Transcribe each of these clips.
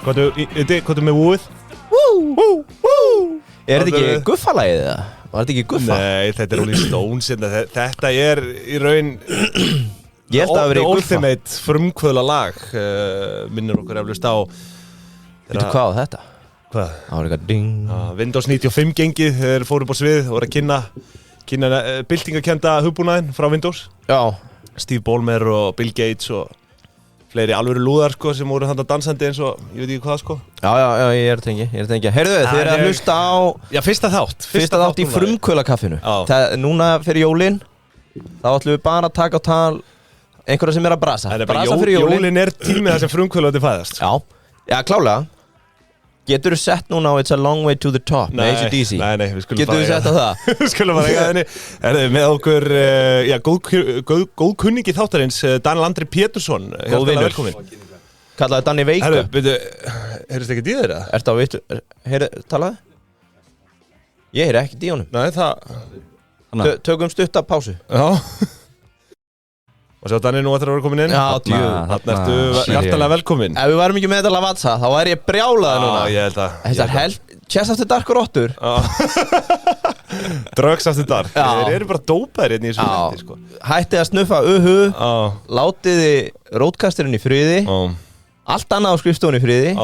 Hvað er með wúið? Er þetta ekki guffalagið eða? Var þetta ekki guffa? Nei, þetta er Rolling Stones. Þetta er í raun Ég held að það verið guffa. Ultimate frumkvöðla lag. Minnir okkur eflust á. Veitu hvað á þetta? Hvað? Það var eitthvað ding. Windows 95 gengið, þeir fóru upp á svið og voru að kynna byltingakenda hugbúnaðinn frá Windows. Já. Steve Ballmer og Bill Gates og fleiri alvöru lúðar sko sem voru þarna dansandi eins og ég veit ekki hvað sko. Já, ég er að tengja. Heyrðu, þið eru að hlusta á fyrsta þátt í frumkvölakaffinu. Núna fyrir jólin þá ætlum við bara að taka á tal einhverja sem er að brasa. Brasa fyrir jólin. Jólin er tímið þar sem frumkvölati fæðast. Já, klálega. Getur þú sett núna á It's a Long Way to the Top með AC/DC? Nei, við skulum Getur þú sett á það? Við skulum bara eiga þenni. Með okkur, góð kunningi þáttarins, Daniel Andri Pétursson. Góð vinur. Velkomin. Kallaði Danni Veika. Heyrðist ekki í þér eða? Ertu á vittu? Talaði? Ég heyri ekkert í honum. Nei, það... Tökum stutta pásu. Já. Og sjá Danni nú ætlar að vera komin inn. Já, djú. Þarna ertu hjartalega velkomin. Ef við varum ekki með þetta Lavazza, þá væri ég brjálaði núna. Já, ég held að. Þetta Chess After Dark og Rottur. Drugs After Dark. Þeir eru bara dópaðir hérna í þessu hætti, sko. Hættið að snuffa látiði rótkasturinn í friði. Allt annað á skrifstofunni í friði.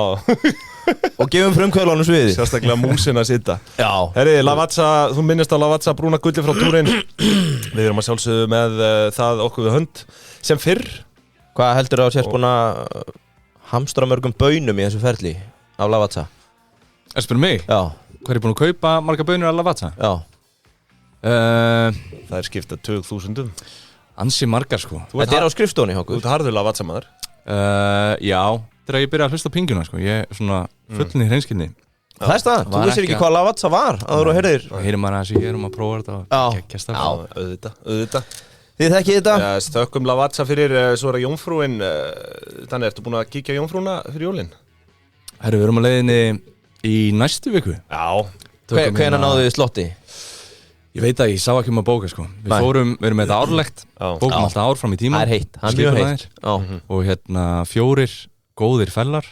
Og gefum frumkvöðlunum sviði. Sérstaklega músin að sitja. Já. Herri, Lavazza, þú minnist á Lavazza brúna gulli frá túrin. Við erum að sjálfsögðu með það okkur við hönd sem fyrr. Hvað heldur þú að sést búin að hamstra mörgum baunum í þessu ferli af Lavazza? Spyrir mig? Já. Hvað er búin að kaupa marga baunur af Lavazza? Já. Það er skipta 20.000. Ansi margar sko. Þetta er á skrifstofunni, Hókur. Þú ert harður Lavazza maður. Já. Þegar ég byrjaði að hlusta á pinguna sko, ég er svona fullin í hreinskilni. Það er staðan, þú vissir ekki hvað Lavazza var áður og heyrðir. Heyrir maður að ég að prófa þetta og geggjast það. Já, auðvitað. Þið þekkið þetta? Já, stökkum Lavazza fyrir, svo er að jómfrúin, þannig ertu búin að kíkja jómfrúna fyrir jólin? Herru, við erum að leiðinni í næstu viku. Já. Hvenær náðu þið slotti? Ég veit að ég sá ekki að bóka sko. Við erum með þetta árlegt, bókum alltaf ár fram í tíma. Það er heitt, það er mjög heitt. Og hérna 4 góðir fellar,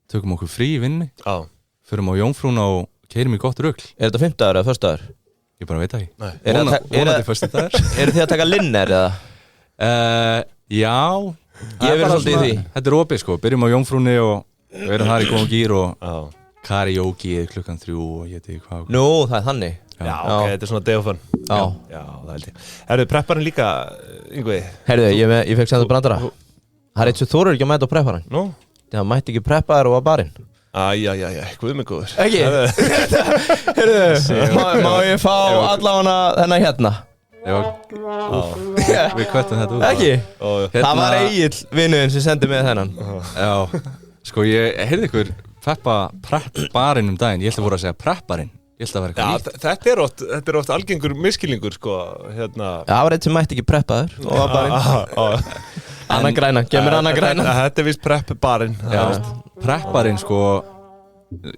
tökum okkur frí í vinni, förum á jómfrúna og keyrum í gott rugl. Er þetta 5. dagur eða 1. dagur? Ég bara veit það ekki. Vonandi 1. dagur. Eru þið að taka linner eða? Já. Ég verið svolítið í því. Þetta er opið sko, byrjum á jómfrúni og við erum þar í góðum gýr og karaoke klukkan 3 og ég veit ekki hvað. Nú, það er þannig. Já, ok, þetta er svona day of fun. Já, það held ég. Herðu, prepparinn líka, Yngvi? Herðu, ég fekk sendur brandara. Það er eitt sem þorir ekki að mæta á prepparinn. Nú? Það mætti ekki preppaður og var barinn. Guð mig góður. Ekki? Herðu, má ég fá allavega þennan hérna? Já. Við kvöttum þetta út. Ekki? Það var Egill vinnuðinn sem sendi mig þennan. Já. Sko, ég heyrði ykkur prepparinn daginn. Ég ætla voru að segja prepparinn. Ég ætla að vera eitthvað nýtt. Þetta er oft algengur miskilningur, sko, hérna. Það var eitt sem mætti ekki preppaður og var barinn. Anna græna, gemur Anna græna. Þetta er vist prepparinn. Prepparinn, sko,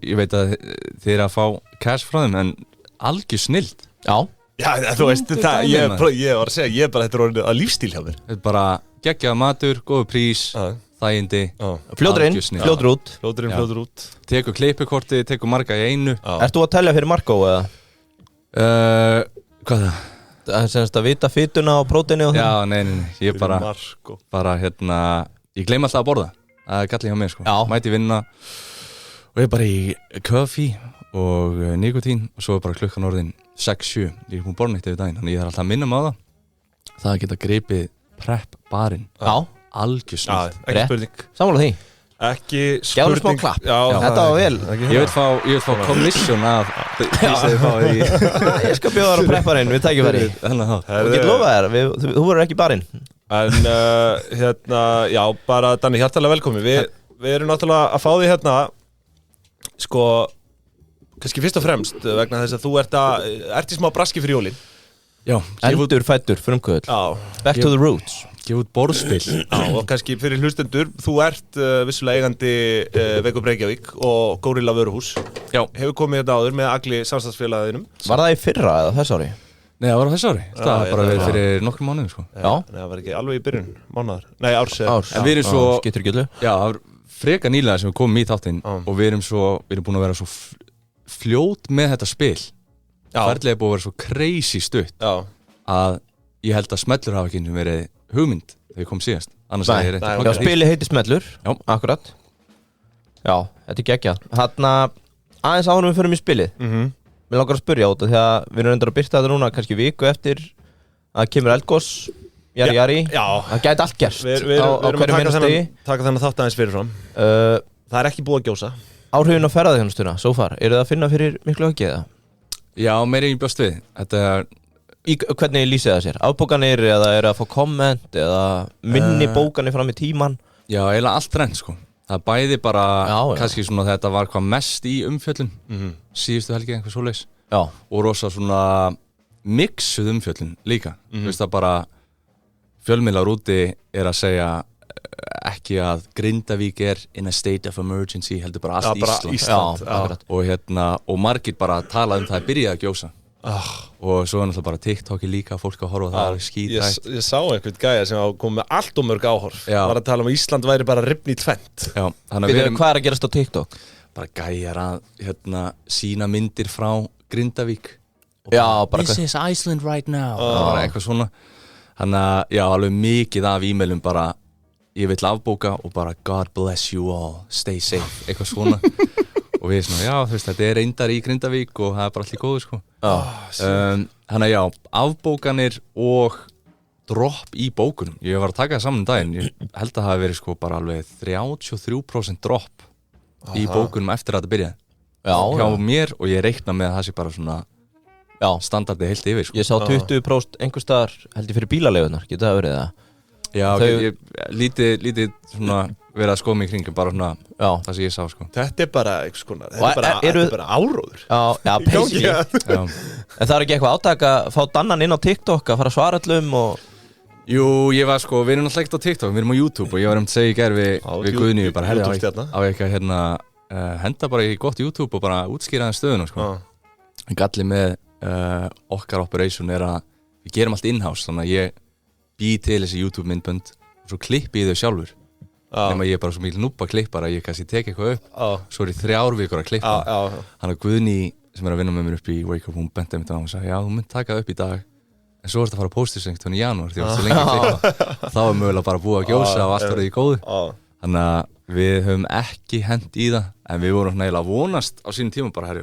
ég veit að þið er að fá cash frá þeim, en algjör snild. Já. Já, þú veist, ég var að segja, þetta er orðið að lífstíl hjá mér. Þetta er bara geggjað matur, góður prís, þægindi. Fljótur inn, fljótur út. Fljótur út. Tekur klippikortið, tekur marga í einu. Ert þú að telja fyrir Markó eða? Hvað það? Það er semst að vita fytuna og próteini og það? Já, nei, ég bara hérna, ég gleym alltaf að borða. Það er gallið hjá mér, sko. Mæti vinna og ég er bara í kaffi og nikotín og svo er bara klukkan orðin 6-7. Ég er búin borðin eitt yfir daginn, þannig ég þarf alltaf að minna mig á það. Það geta gripið prep-barinn. Já. Algjör snill. Ekki spurning. Sammála því. Ekki spurning. Gjálur smá klapp. Þetta var vel. Ég vil fá commission af því sem þið fáið í. Ég skal bjóða þér á prepparinn, við tækjum verið. Og get lofa þér, þú verður ekki barinn. En hérna, já, bara Danni, hjartalega velkomin. Við erum náttúrulega að fá því hérna, sko, kannski fyrst og fremst vegna þess að þú ert í smá braski fyrir jólin. Já. Endur fættur, frumkvöld. Back to the roots. Gefa út borðspil. Og kannski fyrir hlustendur, þú ert vissulega eigandi Veikup Reykjavík og Gorilla vöruhús. Já. Hefur komið hérna áður með Agli samstarfsfélagaðinum. Var það í fyrra eða þess ári? Nei, það var á þess ári. Það var bara verið fyrir nokkrum mánuðum, sko. Já. Nei, það var ekki alveg í byrjun mánaðar. Nei, árs. En við erum svo... Skiptir ekki öllu. Já, freka nýlega sem við komum í þáttinn og við erum búin að vera svo fljót með þetta spil. Ferðlega búið að vera svo crazy stutt að ég held að smellur hafa ekki verið hugmynd þegar við komum síðast. Já, spili heiti smellur. Já, akkurat. Já, þetta geggjað. Þarna aðeins áður við förum í spilið. Mér langar að spyrja út af því að við erum reyndar að birta þetta núna kannski viku eftir að kemur eldgos. Jari, það gæti allt gerst Við erum að taka þennan þátt aðeins fyrirfram. Það er ekki búið að gjósa. Áhrifin á ferðaþjónustuna, so far, eru það að finna fyrir miklu höggi eða? Já, meira í bjóst við. Hvernig lýsið það sér? Afbókanir eða er að fá komment eða minni bókanir fram í tíman? Já, eiginlega allt reynd sko. Það bæði bara, kannski svona þetta var hvað mest í umfjöllun síðustu helgi eitthvað svoleiðis og rosa svona mixuð umfjöllun líka. Þú veist það bara fjölmiðlar úti að segja ekki að Grindavík in a state of emergency heldur bara allt Ísland. Og margir bara tala það að byrja að gjósa og svo náttúrulega bara TikToki líka fólk að horfa það er skítrætt. Ég sá einhvern gæja sem kom með allt og mörg áhorf var að tala að Ísland væri bara rifni í tvennt. Hvað er að gerast á TikTok? Bara gæjar að sína myndir frá Grindavík This is Iceland right now bara eitthvað svona. Þannig að já, alveg mikið af e-mailum bara ég vill afbóka og bara God bless you all, stay safe, eitthvað svona og við svona, já, þú veist, þetta er reyndar í Grindavík og það er bara allir góðu, sko. Þannig að já, afbókanir og dropp í bókunum. Ég var að taka það saman daginn, ég held að það hafi verið sko bara alveg 33% dropp í bókunum eftir að þetta byrjaði. Hjá mér og ég reikna með að það sé bara svona standardi heilt yfir sko. Ég sá 20% einhvers staðar held ég fyrir bílaleigunar, getur það verið það? Já, ég lítið svona verið að skoða mig í kringum bara svona það sem ég sá sko. Þetta er bara eitthvað skona, þetta er bara áróður. Já, basically. En það er ekki eitthvað átak að fá Dannan inn á TikTok að fara að svara allum og Jú, ég var sko, við erum náttúrulega ekkert á TikTok, við erum á YouTube og ég var að segja í gær við Guðni bara herri á eitthvað henda bara í gott YouTube og bara útskýra það stöðuna sko. Galli með okkar operation að við gerum allt in-house þannig að ég bý til þessi YouTube myndbönd og svo klippi ég þau sjálfur nema ég er bara svo mikil núpa klippar að ég kannski tek eitthvað upp svo er ég 3 vikur að klippa hann og Guðni sem er að vinna með mér upp í Wake Up hún benti mér á og sagði já þú mynd taka upp í dag en svo ertu að fara að posta þessu í janúar því að það er svo lengi að klippa þá er mögulega bara búið að gjósa og allt verið í góðu þannig að við höfum ekki hent í það en við vorum eiginlega vonast á sínum tíma bara herri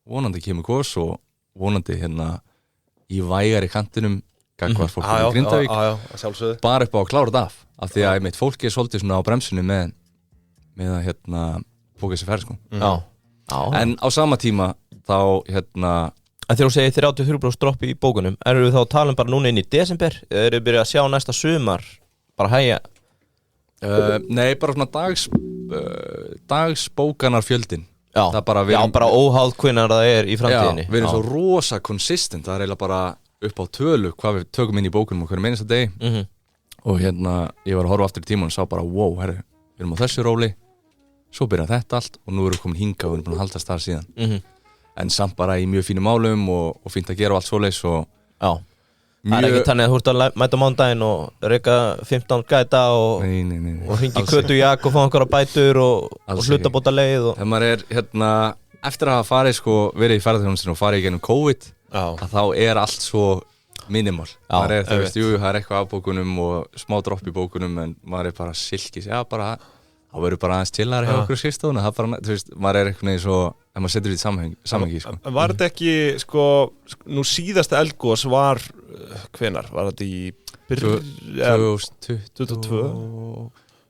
vonandi kemur gos og vonandi í vægari kantinum gagvar fólk í Grindavík bara upp á að klára þetta af því að mitt fólk er svolítið svona á bremsunni með að bóka þessi ferð sko. En á sama tíma þá En þegar þú segir 33% dropp í bókunum erum við þá að tala bara núna inn í desember eða erum við byrjað að sjá næsta sumar bara hægja Nei, bara svona dagsbókanar fjöldin bara óháð hvenær það er í framtíðinni við erum svo rosa consistent það er eiginlega bara upp á tölu hvað við tökum inn í bókunum og hverjum einasta degi og ég var að horfa aftur í tíman og sá bara wow, herri, við erum á þessu róli svo byrjar þetta allt og nú erum við komin hingað og við erum búin að haldast þar síðan en samt bara í mjög fínum málum og fínt að gera og allt svoleiðis og það er ekki þannig að þú ert að mæta mándaginn og reyka 15 gæta og hringi Kötu Jak og fá einhverja bætur og hlutabóta leið þegar maður er eftir að hafa farið sko, verið í ferðarþjónustinu og farið í gennum COVID að þá er allt svo minimal það er eitthvað af bókunum og smá dropp í bókunum en maður er bara silkis þá verður bara aðeins chillar hjá okkur skrifstofuna það bara, þú veist, maður er eitthvað neginn svo ef maður setur því samhengi sko. Var þetta ekki, sko, nú síðasta eldgos var hvenar? Var þetta í 2022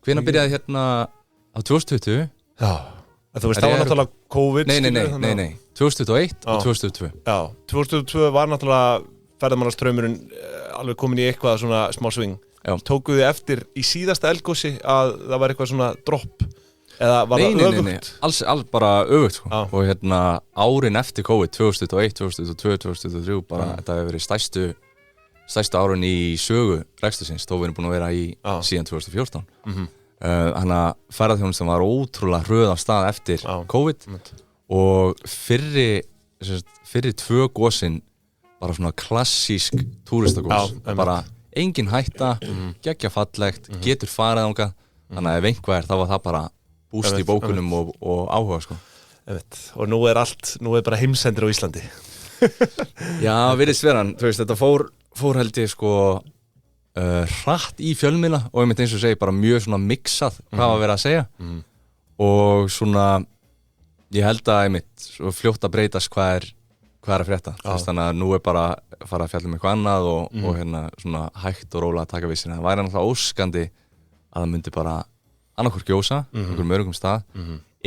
Hvenær byrjaði á 2020? Já, þú veist, það var náttúrulega COVID Nei, 2021 og 2022 Já, 2022 var náttúrulega ferðamannastraumurinn alveg komin í eitthvað svona smá sving Tókuðu þið eftir í síðasta eldgosi að það var eitthvað svona dropp eða var það öfugt? Nei, alls bara öfugt sko. Og árin eftir COVID 2001, 2002, 2003 bara þetta hefur verið stærstu árin í sögu rekstursins þó við erum búin að vera í síðan 2014 Þannig að ferðarþjónustan var ótrúlega hröð af stað eftir COVID og fyrri 2 gosin bara svona klassísk túristagós bara engin hætta, geggja fallegt getur farið þangað þannig að ef einhvað þá var það bara búst í bókunum og áhuga sko. Og nú er bara heimsendir á Íslandi. Já, virðist veran, þú veist, þetta fór held ég sko hratt í fjölmiðla og einmitt eins og segi bara mjög svona mixað hvað var verið að segja og svona ég held að einmitt svo fljótt að breytast hvað er að frétta þannig að nú er bara að fara að fjalla eitthvað annað og hérna svona hægt og rólega að taka við sér það væri náttúrulega óskandi að það myndi bara annarkvort gjósa einhverjum örugum stað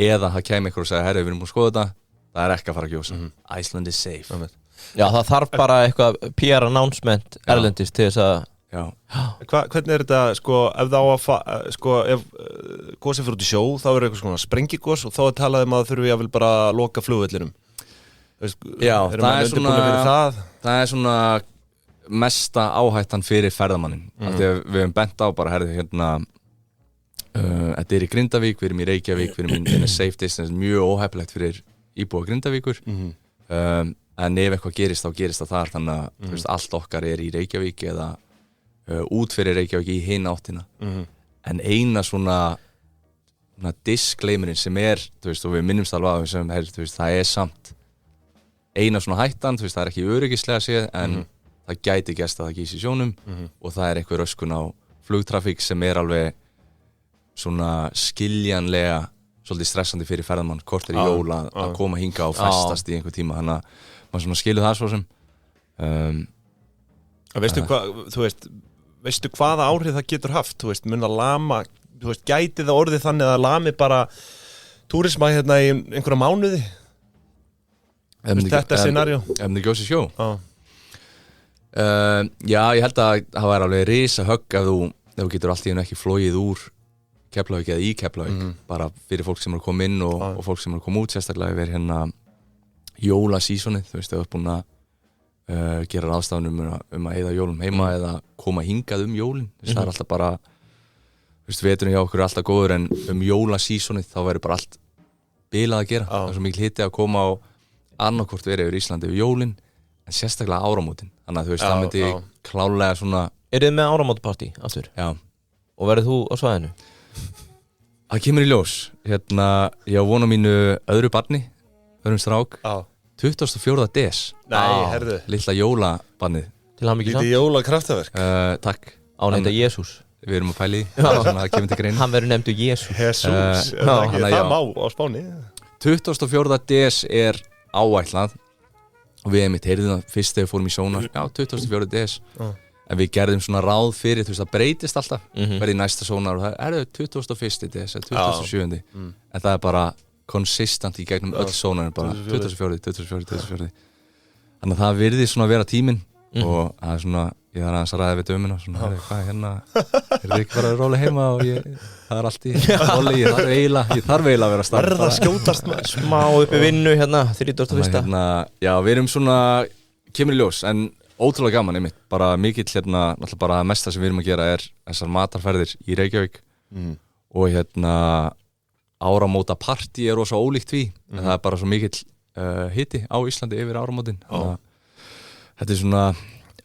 eða það kæmi einhver og segja herri við erum búin að skoða þetta það er ekki að fara að gjósa Iceland is safe Já það þarf bara eitthvað PR announcement erlendis til þess að Hvernig er þetta, sko, ef það á að sko, ef gósið fyrir út í sjó þá er eitthvað svona sprengigós og þá er talað að þurfi að vil bara loka flugvellinum Já, það er svona mesta áhættan fyrir ferðamannin þegar við hefum bent á bara herði hérna þetta er í Grindavík, við erum í Reykjavík við erum in a safe distance, mjög óhæpilegt fyrir íbúa Grindavíkur en ef eitthvað gerist þá gerist það þar þannig að þú veist, allt okkar er í Reykjavík eða út fyrir Reykjavík í hinn áttina en eina svona disclaimerinn sem er þú veist, og við minnumst alveg að sem, þú veist, það er samt eina svona hættan, þú veist, það er ekki öryggislega séð en það gæti gerst að það gísi sjónum og það er eitthvað röskun á flugtrafík sem er alveg svona skiljanlega svolítið stressandi fyrir ferðamann hvort er í jól að koma hinga og festast í einhver tíma þannig að maður svona skilur það svo sem Veistu hvaða áhrif það getur haft, þú veist, mun að lama, þú veist, gæti það orðið þannig að lami bara túrisma hérna í einhverja mánuði? Þetta scenario? Ef það gjósi sjó? Já, ég held að það væri alveg risa högg ef þú getur allt í hennu ekki flogið úr Keflavík eða í Keflavík, bara fyrir fólk sem er að koma inn og fólk sem er að koma út, sérstaklega yfir hérna jólasísonið, þú veist, ef þú ert búin að gera ráðstafanum að eyða jólum heima eða koma hingað jólin það er alltaf bara veturinn hjá okkur er alltaf góður en jólasísonið þá verður bara allt bilað að gera það er svo mikil hiti að koma á annarkvort verið yfir Íslandi yfir jólin en sérstaklega áramótin þannig að þú veist það myndi klálega svona Er þið með áramótapartí aftur? Já Og verður þú á svæðinu? Það kemur í ljós hérna ég á von á mínu öðru barni öðrum strák 24. des herðu Lilla jólabannið Til hamingju samt Lítið jólakraftaverk Takk Án heita Jesús Við erum að pæli Svona að kemur til grein Hann verður nefndu Jesús Það má á Spáni 24. des er áætlað og við einmitt heyrðum það fyrst þegar við fórum í sónar 24. des en við gerðum svona ráð fyrir þú veist það breytist alltaf verði í næsta sónar og það er 21. des eða 27. En það er bara konsistant í gegnum öll sónarnir bara 24. Þannig að það virði svona að vera tíminn og það er svona, ég þarf aðeins að ræða við dömina svona, hvað hérna er þið ekki bara að róla heima og það er allt í róli, ég þarf eiginlega að vera starf Verða að skjótast smá upp í vinnu hérna 31. Já, við erum svona kemur í ljós, en ótrúlega gaman einmitt, bara mikill hérna, náttúrulega bara mesta sem við erum að gera er þessar matarferðir í Reykjavík og hérna áramóta partí er rosa ólíkt því en það er bara svo mikill hiti á Íslandi yfir áramótin þetta er svona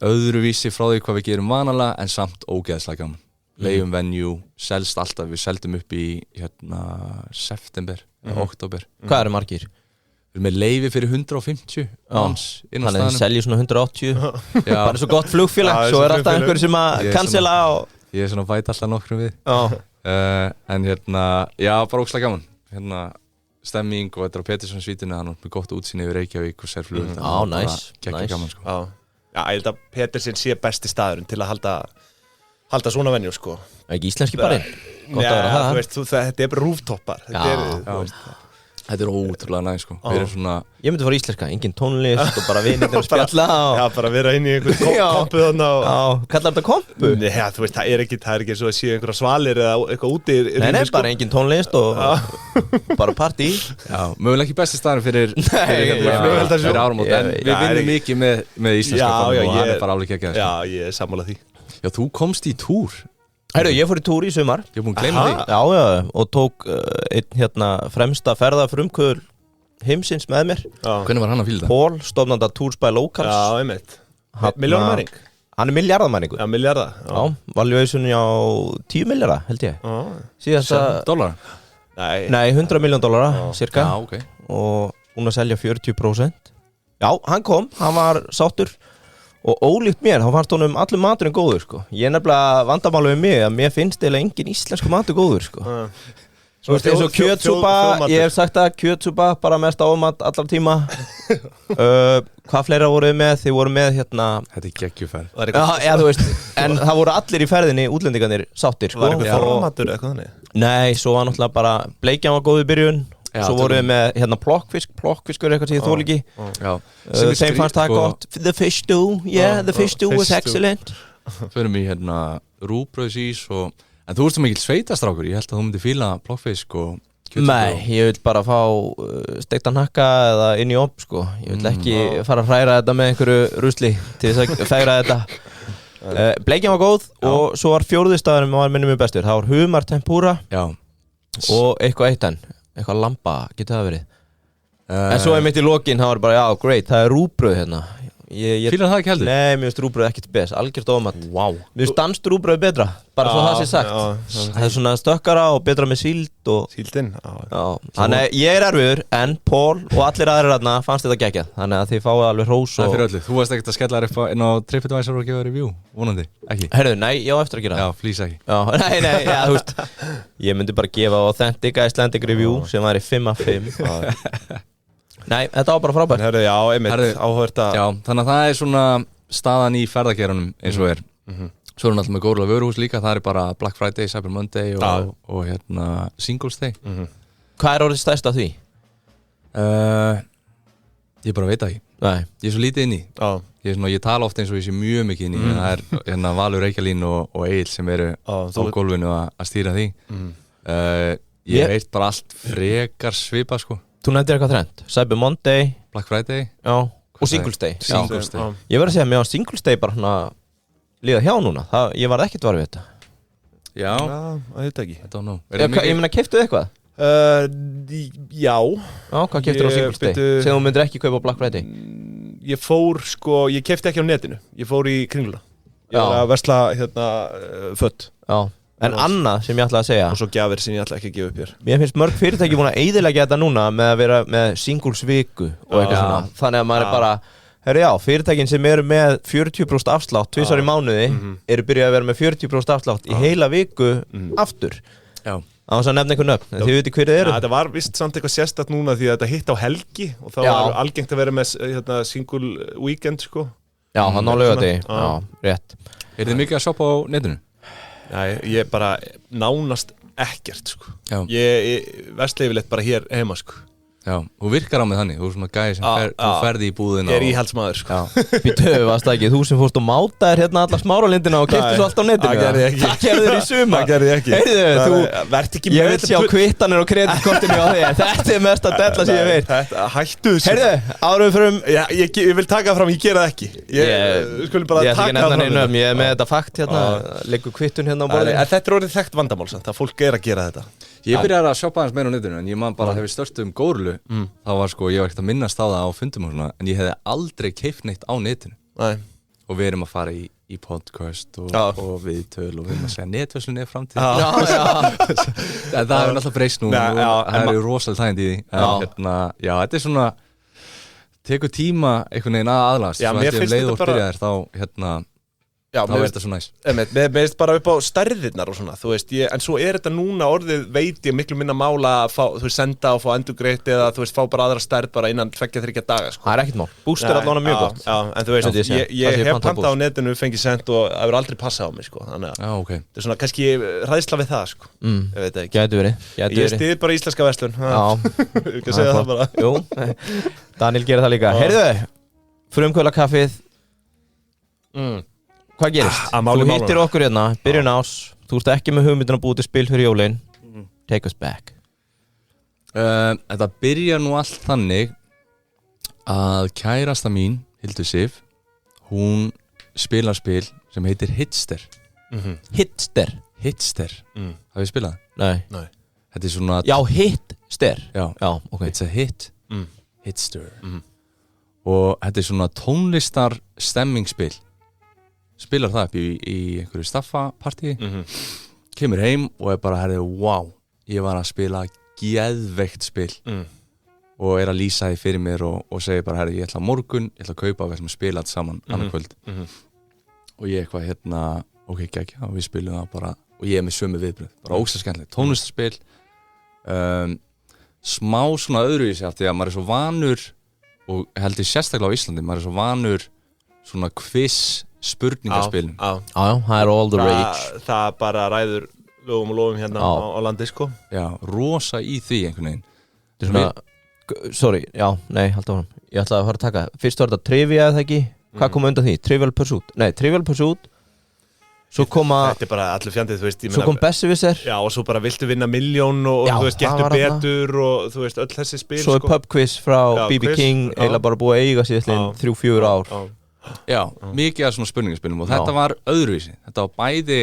öðruvísi frá því hvað við gerum vanalega en samt ógeðslega gaman leigjum venue, selst alltaf við seldum upp í hérna september, oktober Hvað eru margir? Við erum með leyfi fyrir 150 manns inn á staðnum Þannig að selja svona 180 bara svo gott flugfélag, svo er alltaf einhverju sem að cancela Ég er svona væt alltaf nokkrum við en hérna, já, bara ógeðslega gaman hérna stemming og þetta á Pettersson svítinu hann með gott útsýni yfir Reykjavík og sérflug nice gaman sko. Já, ég held að Pettersson sé besti staðurinn til að halda svona venju sko. Ekki íslenski barinn Gott að vera það þú veist, þetta er bara rúftoppar Þetta er ótrúlega næ sko. Við erum svona Ég myndi fara íslenska, engin tónlist og bara vinir að spjalla Já, bara vera inn í einhvern kompu Kallar þetta kompu? Já, þú veist, það er ekki svo að séu einhverja svalir eða eitthvað úti Nei, bara engin tónlist og bara partí Já, mögulega ekki besti staðurinn fyrir áramót en við vinnum mikið með íslenska og hann er bara alveg ekki að Já, ég er sammála því Já, þú komst í túr Heyrðu, ég fór í túr í sumar Ég er búin að gleyma því Já, og tók einn hérna fremsta ferðafrumkvöður heimsins með mér Hvernig var hann að fíla það? Pól, stofnanda Tours by Locals Já, einmitt Milljónamæring Hann er miljardamæringur Já, miljardar Já, valuationin á 10 milljarða held ég Síðast að Dólara? Nei, $100 million cirka. Já, ok. Og búin að selja 40%. Já, hann kom, hann var sáttur. Og ólíkt mér, þá fannst honum allur maturinn góður, sko. Ég nefnilega vandamála við mig að mér finnst eiginlega engin íslensku matur góður, sko. Þú veist, eins og kjötsúpa, ég hef sagt að kjötsúpa bara mest ámat allar tíma. Hvað fleira voruð með? Þið voru með hérna... Þetta geggjuferð. Já, þú veist, en það voru allir í ferðinni, útlendingarnir, sáttir, sko. Var eitthvað formatur eitthvað þannig? Nei, svo var náttúrulega bara bleikjan var góð í byrjun. Svo voruð við með hérna plokkfiskur eitthvað sem ég þól ekki. Þeim fannst það gott. The fish stew, the fish stew was excellent. Förum í hérna rúbrauðsís og... En þú ert svo mikill sveitastrákur, ég held að þú myndir fíla plokkfisk og kjötsúpu. Nei, ég vil bara fá steiktan hakka eða inn í opn, sko. Ég vil ekki fara að hræra þetta með einhverju rusli til þess að fegra þetta. Bleikjan var góð og svo var fjórðustafurinn var minnum mjög bestur. Það var humar tempura og eitthvað eitt enn. Eitthvað lamba, getur það verið. En svo mitt í lokin, það var bara, já, great, það rúbrauð hérna. Fílar það ekki heldur? Nei, mér finnst rúbrauð ekkert spes, algjört ómat. Mér finnst danskt rúbrauð betra, bara svo það sé sagt. Það svona stökkara og betra með síld og... Síldin? Þannig ég erfiður, en Paul og allir aðrir þarna fannst þetta geggjað. Þannig að þið fáið alveg hrós og... Það fyrir öllu, þú varst ekkert að skella þér upp inn á TripAdvisor og gefa review, vonandi, ekki? Herðu, nei, ég á eftir að gera það. Já, please ekki. Nei, já, þú veist, ég myndi bara gefa authentic Icelandic review sem væri 5 af 5. Nei, þetta var bara frábært. Herðu, já, einmitt, áhört að... Já, þannig að það er svona staðan í ferðageranum eins og Svo náttúrulega með góðlega vöruhús líka, það er bara Black Friday, Cyber Monday og hérna Singles Day. Hvað er orðið stærst af því? Ég bara veit það ekki. Nei. Ég er svo lítið inn í. Ég tala ofta eins og ég sé mjög mikið inn í. Það er hérna Valur Reykjalín og Egil sem eru á gólfinu að stýra því. Ég veit bara allt frekar svipað sko. Þú nefndir eitthvað þrennt, Cyber Monday, Black Friday og Singles Day. Singles Day. Ég verð að segja að mér á Singles Day bara svona líða hjá núna. Ég var ekkert var við þetta. Já, ég veit ekki. I don't know. Ég meina, keyptuð eitthvað? Já. Hvað keyptur á Singles Day? Sem þú myndir ekki kaupa á Black Friday? Ég fór sko, ég keypti ekki á netinu. Ég fór í Kringluna. Ég var að versla hérna föt. Já. En annað sem ég ætla að segja og svo gjafir sem ég ætla ekki að gefa upp hér. Mér finnst mörg fyrirtæki búin að eyðileggja þetta núna með að vera með singles viku og eitthvað svona. Þannig að maður er bara, herru já, fyrirtækin sem eru með 40% afslátt tvisvar í mánuði eru byrjað að vera með 40% afslátt í heila viku aftur. Já. Á þess að nefna einhver nöfn, þið veitir hverju eru. Þetta var vist samt eitthvað sérstætt núna því að þetta hitt á helgi og þá var algengt að vera með hérna, single weekend sko. Já, það nálega þetta, já, rétt. Er þið mikið að shoppa á netinu? Nei, ég bara nánast ekkert sko. Ég versla yfirleitt bara hér heima sko. Já, þú virkar á mig þannig, þú er svona gæði sem þú ferði í búðina. Ég er íhaldsmaður sko. Býttu, varst það ekki þú sem fórst og mátaðir hérna alla smáralindina og keyptir svo allt á netinu? Það gerði ég ekki. Það gerði þér í sumar. Það gerði ég ekki. Heyrðu, þú, verð ekki ég vil sjá kvittanir og kreditkortinu á þér. Þetta er mest að della sem ég veit. Hættu þessu. Heyrðu, árum við förum. Ég vil taka það fram, ég gera það ekki. Ég skulle bara taka það fram. Ég er með þetta fakt hérna, liggur kvittun hérna á borðinu. Þetta er orðið þekkt vandamál samt, að fólk er að gera þetta. Ég byrjaði að shoppa aðeins meira á netinu en ég man bara þegar við störtum Górlu þá var sko, ég var ekkert að minnast á það á fundum og svona en ég hefði aldrei keypt neitt á netinu. Nei. Og við erum að fara í podcast og viðtöl og við erum að segja netverslun er framtíð. En það hefur alltaf breyst nú og það er rosalega þægindi í því. En hérna, já, þetta er svona tekur tíma einhvern veginn að aðlast. Já, mér finnst þetta bara byrjaðir þá hérna þá er þetta svo næs. Mér finnst bara upp á stærðirnar og svona, þú veist, en svo er þetta núna orðið, veit ég, miklu minna mála að fá, þú veist, senda og fá endurgreitt eða þú veist, fá bara aðra stærð bara innan 2-3 daga, sko. Það er ekkert mál. Boost er allavega mjög gott. Já, en þú veist, ég hef pantað á netinu, fengið sent og það hefur aldrei passað á mig, sko, þannig að þetta er svona, kannski hræðsla við það, sko. Ég veit ekki. Gæti verið. Ég styð bara íslenska verslun. Ekki að segja það bara. Jú, Daniel gerir það líka. Heyrðu, frumkvöldakaffið. Hvað gerist? Þú hittir okkur hérna, byrjun ás. Þú ert ekki með hugmyndin að búið til spil fyrir jólin. Take us back. Þetta byrjar nú allt þannig að kærasta mín, Hildur Sif, hún spilar spil sem heitir Hitster. Hitster? Hitster. Hafið þið spilað? Nei. Þetta er svona... Já, Hitster. Já, ok. It's a hit. Hitster. Og þetta er svona tónlistar stemmingsspil. Spilar það upp í einhverju staffapartí kemur heim og er bara, herri, wow, ég var að spila geðveikt spil og að lýsa því fyrir mér og segir bara, herri, ég ætla morgun, ég ætla að kaupa og við ætlum að spila allt saman annað kvöld og ég eitthvað ok, geggja, og við spilum það bara og ég með sömu viðbröð, bara ógeðslega skemmtilegt tónlistarspil smá svona öðruvísi af því að maður svo vanur og held ég sérstaklega á Íslandi, maður svo vanur svona quiz spurningaspilum það all the rage það bara ræður lögum og lofum hérna á landi sko já, rosa í því einhvern veginn svona, sorry, halda áfram ég ætlaði að fara að taka, fyrst var þetta trivia eða ekki, hvað kom undan því? Trivial Pursuit svo koma þetta bara allir fjandið, þú veist svo kom Besserwisser já, og svo bara viltu vinna milljón og þú veist, getur betur og þú veist, öll þessi spil svo pub quiz frá B.B. King eiginlega bara búið að eiga síðan 3-4 ár já, mikið af svona spurningaspilum og þetta var öðruvísi, þetta var bæði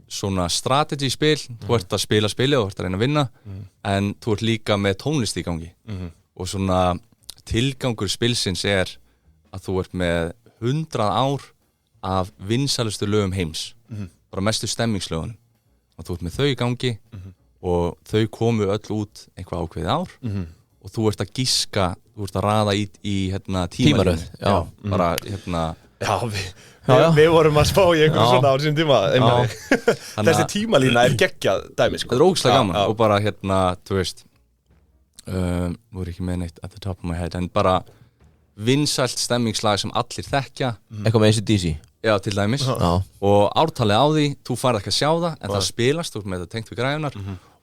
svona strategy spil þú ert að spila spilið og þú ert að reyna að vinna en þú ert líka með tónlist í gangi og svona tilgangur spilsins að þú ert með 100 ár af vinsælustu lögum heims bara mestu stemmingslögun og þú ert með þau í gangi og þau komu öll út einhvað ákveðið ár og þú ert að giska þú ert að raða í tímaröð bara við vorum að spá í einhverjum svona á þessum tíma þessi tímalína geggjað dæmi sko. þetta ógeðslega gaman og bara þú veist nú ekki með neitt at the top of my head en bara vinsælt stemmingslag sem allir þekkja eitthvað með AC/DC já, til dæmis og ártalið á því, þú færð ekki að sjá það en það spilast, þú ert með þetta tengt við græjunar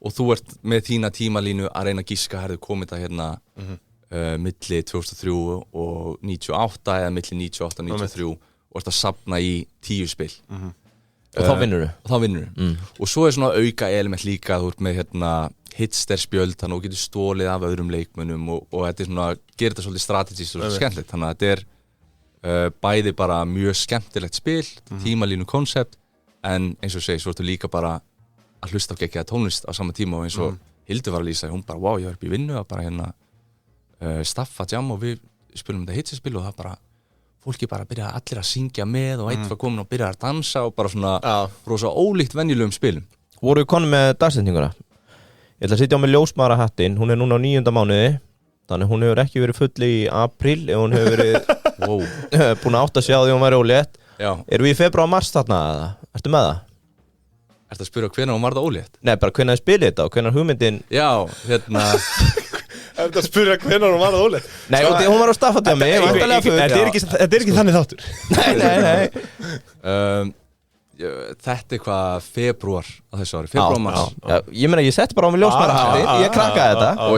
og þú ert með þína tímalínu að reyna að giska herðu komið það milli 2003 og 98 eða milli 98 og 93 og ert að safna í 10 spil og þá vinnur og svo svona auka element líka þú ert með hitsterspjöld þannig að þú getur stólið af öðrum leikmönnum og þetta svona, gerir þetta svolítið strategist og skemmtilegt, þannig að þetta bæði bara mjög skemmtilegt spil tímalínu koncept en eins og segi, svo ertu líka bara að hlusta á geggjaða tónlist á sama tíma og eins og Hildur var að lýsa, hún bara, wow, ég var upp í vinnu að bara staffa jam og við spilum þetta hitserspil og það bara fólki bara byrja allir að syngja með og eitt var komin og byrja að dansa og bara svona rosa ólíkt venjulegum spilum. Voru við konum með dagsetninguna? Ég ætla að sitja á með ljósmara hattinn, hún núna á 9. mánuði þannig hún hefur ekki verið full í apríl ef hún hefur verið búin að átta að sjá því hún væri ólétt. Erum við í febrúar mars þarna eða? Ertu með það? Ertu að spyrja hvenær hún var það ólétt? Nei, bara hvenær spilið þetta og hvenær hugmyndin já, Ertu að spyrja hvenær hún var það ólétt? Nei, hún var á staffadjámi Þetta er ekki þannig þáttur Nei Þetta hvað febrúar á þessu ári, febrúar mars ég meina ég sett bara á mig ljósmara hatti ég krakkaði þetta og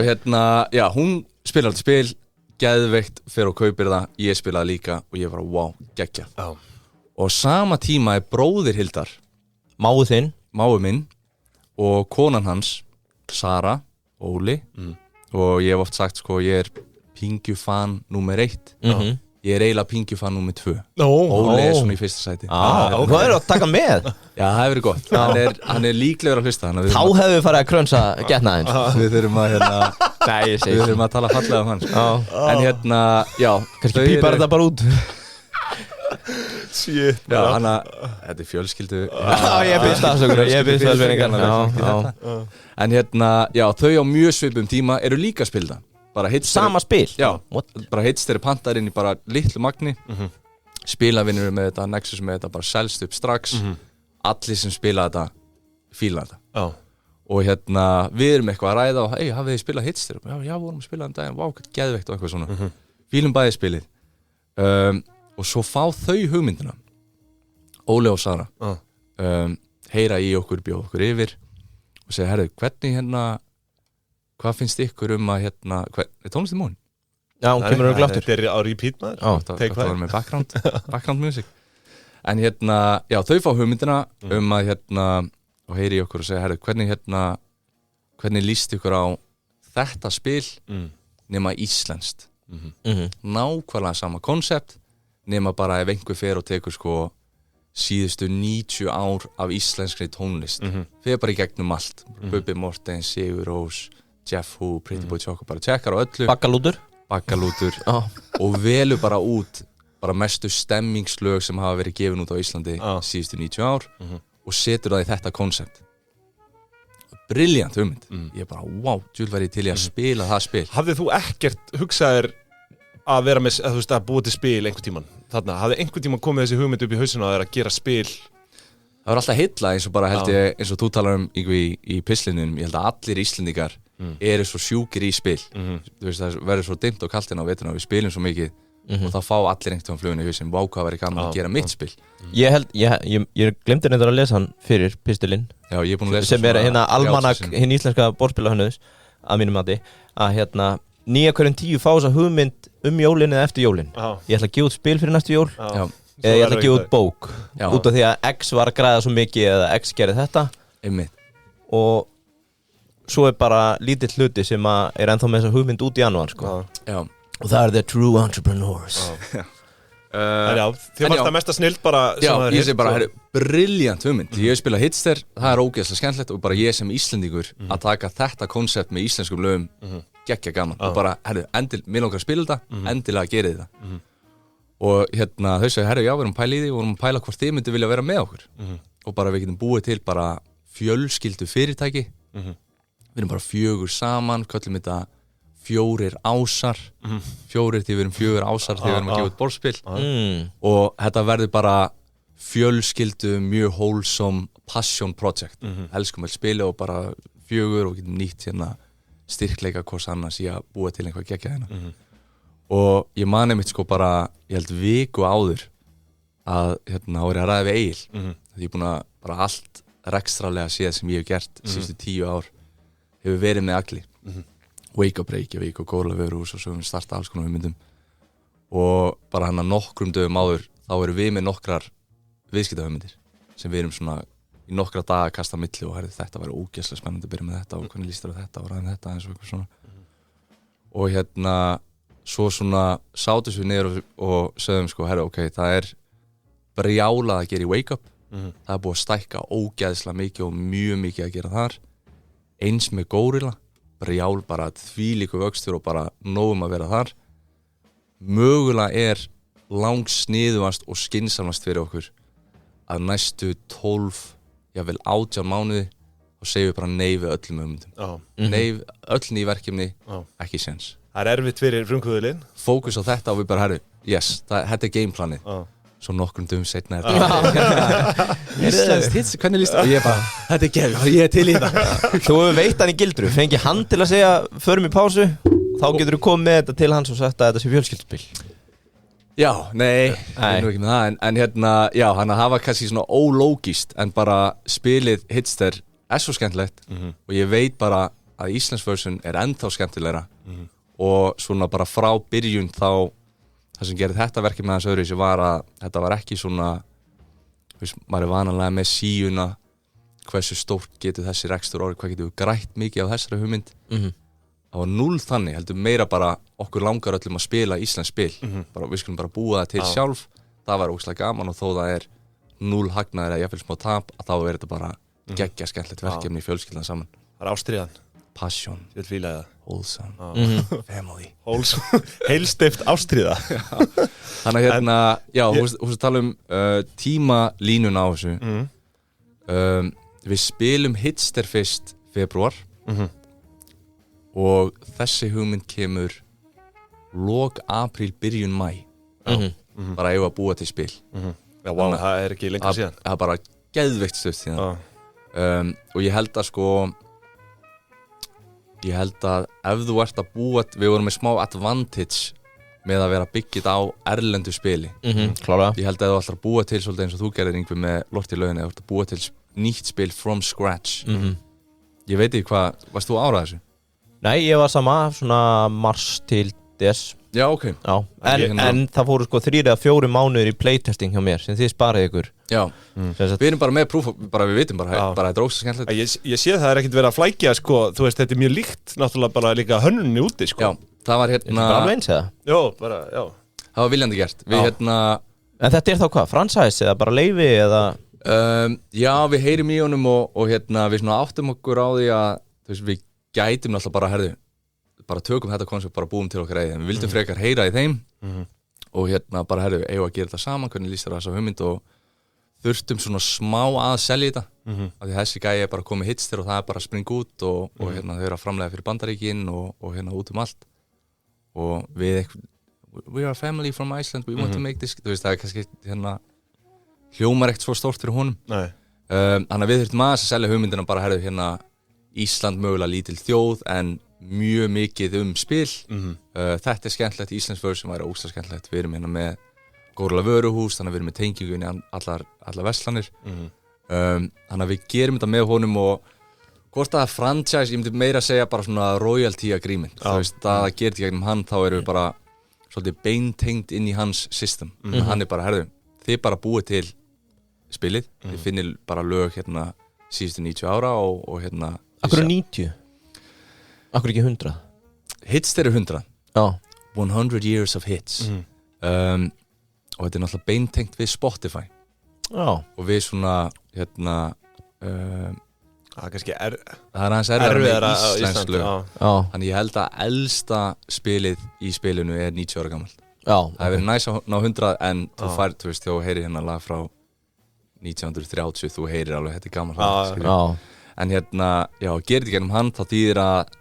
já, hún spilar alltaf spil geðveikt, fer og kaupir það, ég spilaði líka og ég var wow, geggja og sama tíma bróðir Hildar máu minn og konan hans Sara, Óli og ég hef oft sagt sko, ég Pingju-fan númer 1 ég eiginlega Pingju-fan númer 2 Óli svona í fyrsta sæti Þú að taka með? Já, það hefur verið gott hann líklegur að hlusta Þá hefur við farið að krönsa getnaðinn Við þurfum að við þurfum að tala fallega um hans en já kannski pípar þetta bara út Shit Já, þetta fjölskyldu ég byrst afsökunar ég byrst velvinningar en já, þau á mjög svipum tíma eru líka að spila bara sama spil? Já, bara hitsteri pantar inn í bara litlu magni spilavinnur með þetta, Nexus með þetta bara selst upp strax allir sem spila þetta fíla þetta og við erum eitthvað að ræða og hei, hafið þið spilað hitsteri? Já, vorum að spila þann daginn, vá, hvað geðveikt og eitthvað svona fílum bæði spilið og svo fá þau hugmyndina Óli og Sara heyra í okkur, bjóða okkur yfir og segja, herru, hvernig hvað finnst ykkur að tónlistin múin? Já, hún kemur örugglega aftur. Þetta er á repeat maður. Það var með background music. En já, þau fá hugmyndina að og heyri í okkur og segja, herru, hvernig líst ykkur á þetta spil nema íslenskt? Nákvæmlega sama koncept nema bara ef einhver fer og tekur sko síðustu 90 ár af íslenskri tónlist. Fer bara í gegnum allt. Bubbi Mortens, Sigur Rós, Jeff Hu, Pretty Boy Choco, bara tjekkar á öllu. Baggalútur og velur bara út bara mestu stemmingslög sem hafa verið gefin út á Íslandi síðustu 90 ár og setur það í þetta koncept. brilliant hugmynd Ég bara, wow, djúl væri ég til í að spila það spil Hafðið þú ekkert hugsaðir að vera með, þú veist, að búa til spil einhvern tímann? Þarna, hafði einhvern tímann komið þessi hugmynd upp í hausina að þeirra að gera spil? Það var alltaf heilla eins og bara held ég, eins og þú talar í pislinum, ég held að allir Íslendingar eru svo sjúkir í spil Þú veist, það verður svo dimmt og kalt inn á veturna og við spilum svo mikið og þá fá allir einhvern tímann fluguna í hausinn, vá hvað væri gaman að gera mitt spil Ég glemdi neitt að lesa hann fyrir pistilinn Já, ég er búin að lesa sem er hérna almanak hinn íslenska borðspilahönnuðs að mínum mati að hérna 9 hverjum 10 fá þessa hugmynd jólin eða eftir jólin Ég ætla að gefa út spil fyrir næstu jól eða ég ætla að gefa út bók út af því að X var að græða svo mikið eða X gerði þetta og svo bara lítill hluti sem er ennþá með þessa hugmynd út í janúar sko. Og það the true entrepreneurs En já, þið varst að mesta snild bara Já, ég segi bara, brilliant hugmynd Ég hef spilað Hitster, það er ógeðslega skemmtilegt og bara ég sem Íslendingur að taka þetta koncept með íslenskum lögum geggja gaman og bara, mér langar að spila þetta endilega gerið það og hérna, þau segja, já, við erum að pæla í því og við erum að pæla hvort þið myndi vilja vera með okkur og bara við getum búið til bara fjölskyldu fyrirtæki Við erum bara 4 saman, köllum þetta 4 ásar 4 því við erum 4 ásar því við erum að gefa út borðspil og þetta verður bara fjölskyldu mjög wholesome passion project elskum að spila og bara 4 og getum nýtt hérna styrkleika hvors annars í að búa til einhvað geggja hérna og ég man einmitt sko bara ég held viku áður að hérna árið að ræða við Egil því ég er búin að bara allt rekstralega séð sem ég hef gert síðustu 10 ár hefur verið með Agli Wake Up Reykjavík og Góla Vörhús og svo við starta alls konar hugmyndum og bara hann að nokkrum dögum áður þá erum við með nokkrar viðskiptahugmyndir sem við erum svona í nokkra daga að kasta á milli og þetta væri ógeðslega spennandi að byrja með þetta og hvernig líst þér á þetta og ræðum þetta eins og eitthvað svona og hérna svo svona sátum við niður og sögðum sko, ok, það er brjálað að gera í Wake Up það er búið að stækka ógeðslega mikið og mjög mikið að gera þar eins með Górilla brjál bara þvílíku vöxtur og bara nógum að vera þar mögulega er langsniðugast og skynsamast fyrir okkur að næstu 12 jafnvel 18 mánuði og segjum við bara nei við öllum hugmyndum nei öll ný verkefni ekki séns Það er erfitt fyrir frumkvöðulinn fókus á þetta og við bara þetta er gameplanið svo nokkrum dögum seinna Íslands hits, hvernig líst og ég bara, þetta er gefið, ég er til í það Þú hefur veitt hann í gildru, fengi hann til að segja förum í pásu, þá getur þú komið með þetta til hans og sagt að þetta sé fjölskylduspil Já, nei, ég er nú ekki með það en hérna, já, hann að hafa kannski svona ólógist en bara spilið Hitster er svo skemmtilegt og ég veit bara að Íslands version er ennþá skemmtilegra og svona bara frá byrjun þá það sem gerði þetta verkið með hans öðru var að þetta var ekki svona maður er vanalega með síuna hversu stórt getur þessi rekstur orðið, hvað getur við grætt mikið á þessari hugmynd það var 0 þannig, heldur meira bara okkur langar öllum að spila Íslands spil bara, við skulum bara búa það til sjálf það var ógeðslega gaman og þó það er 0 hagnaðir eða jafnvel smá tap að þá er þetta bara geggja skemmtilegt verkefni í fjölskyldan saman Það er ástríðan Passion, wholesome, family Heilstift ástríða Þannig að hérna, já, þú veist tala tímalínuna á þessu Við spilum Hitster fyrst febrúar og þessi hugmynd kemur lok apríl, byrjun mæ bara eigum að búa til spil Já, wow, það er ekki lengur síðan Það er bara geðveikt stutt síðan og ég held að sko ég held að ef þú ert að búa við vorum með smá advantage með að vera byggjit á erlendu spili klára ég held að þú ætlar að búa til svolítið eins og þú gerðir Yngvi með Lort í lauginni þú ætlar að búa til nýtt spil from scratch ég veit ekki hvað, varst þú árað þessu? Nei, ég var sama svona mars til des Já, ok Já, en það fóru sko 3 eða 4 mánuðir í playtesting hjá mér sem þið sparaði ykkur Já, við erum bara með proof bara við vitum bara þetta er ógeðslega skemmtilegt Ég sé það er ekkert verið að flækja sko, þú veist, þetta er mjög líkt náttúrulega bara líka hönnunni úti sko Já, það var hérna bara alveg eins eða? Jó, bara, já Það var viljandi gert Við hérna En þetta er þá hvað, franchise eða bara leyfi eða Já, við heyrim í honum og hérna við svona áttum okkur á því að þú veist, við gætum náttúrulega bara herðu bara tökum þetta koncept bara búum til okkar eigið en við vildum frekar heyra í þeim og hérna bara herðu eigum að gera þetta saman hvernig líst þér á þessa hugmynd og þurftum svona smá að selja þetta af því þessi gæi bara komið hitster og það bara að springa út og hérna þau að framlega fyrir Bandaríkin og hérna út út og við we are a family from Iceland, we want to make this þú veist, það kannski hérna hljómar ekkert svo stórt fyrir honum þannig að við þurftum að selja hugmyndina bara herðu hérna Ísland mögulega lítil þjóð en mjög mikið spil þetta skemmtilegt, Íslands version væri ógeðslega skemmtilegt, við erum hérna með Górla vöruhús, þannig að við erum með tengingu inn í allar verslanir þannig að við gerum þetta með honum og hvort það er franchise, ég myndi meira að segja bara svona royalty agreement þú veist, það gerði gegnum hann, þá erum við bara svolítið beintengt inn í hans system hann er bara, herðu, þið bara búið til spilið, þið finnir bara lög hérna síðustu 90 ára og hérna Akkur 90? Akkur ekki 100? Hits eru 100 Já 100 years of hits og þetta er náttúrulega beintengt við Spotify og við svona hérna það kannski það er aðeins erfiðara með íslensk lög þannig ég held að elsta spilið í spilinu er 90 ára gamalt það hefur verið næs að ná 100 en þú fær, þú veist, þegar þú heyrir hérna lag frá 1930 þú heyrir alveg, þetta er gamalt en hérna, já, gerði gennum hann þá þýðir að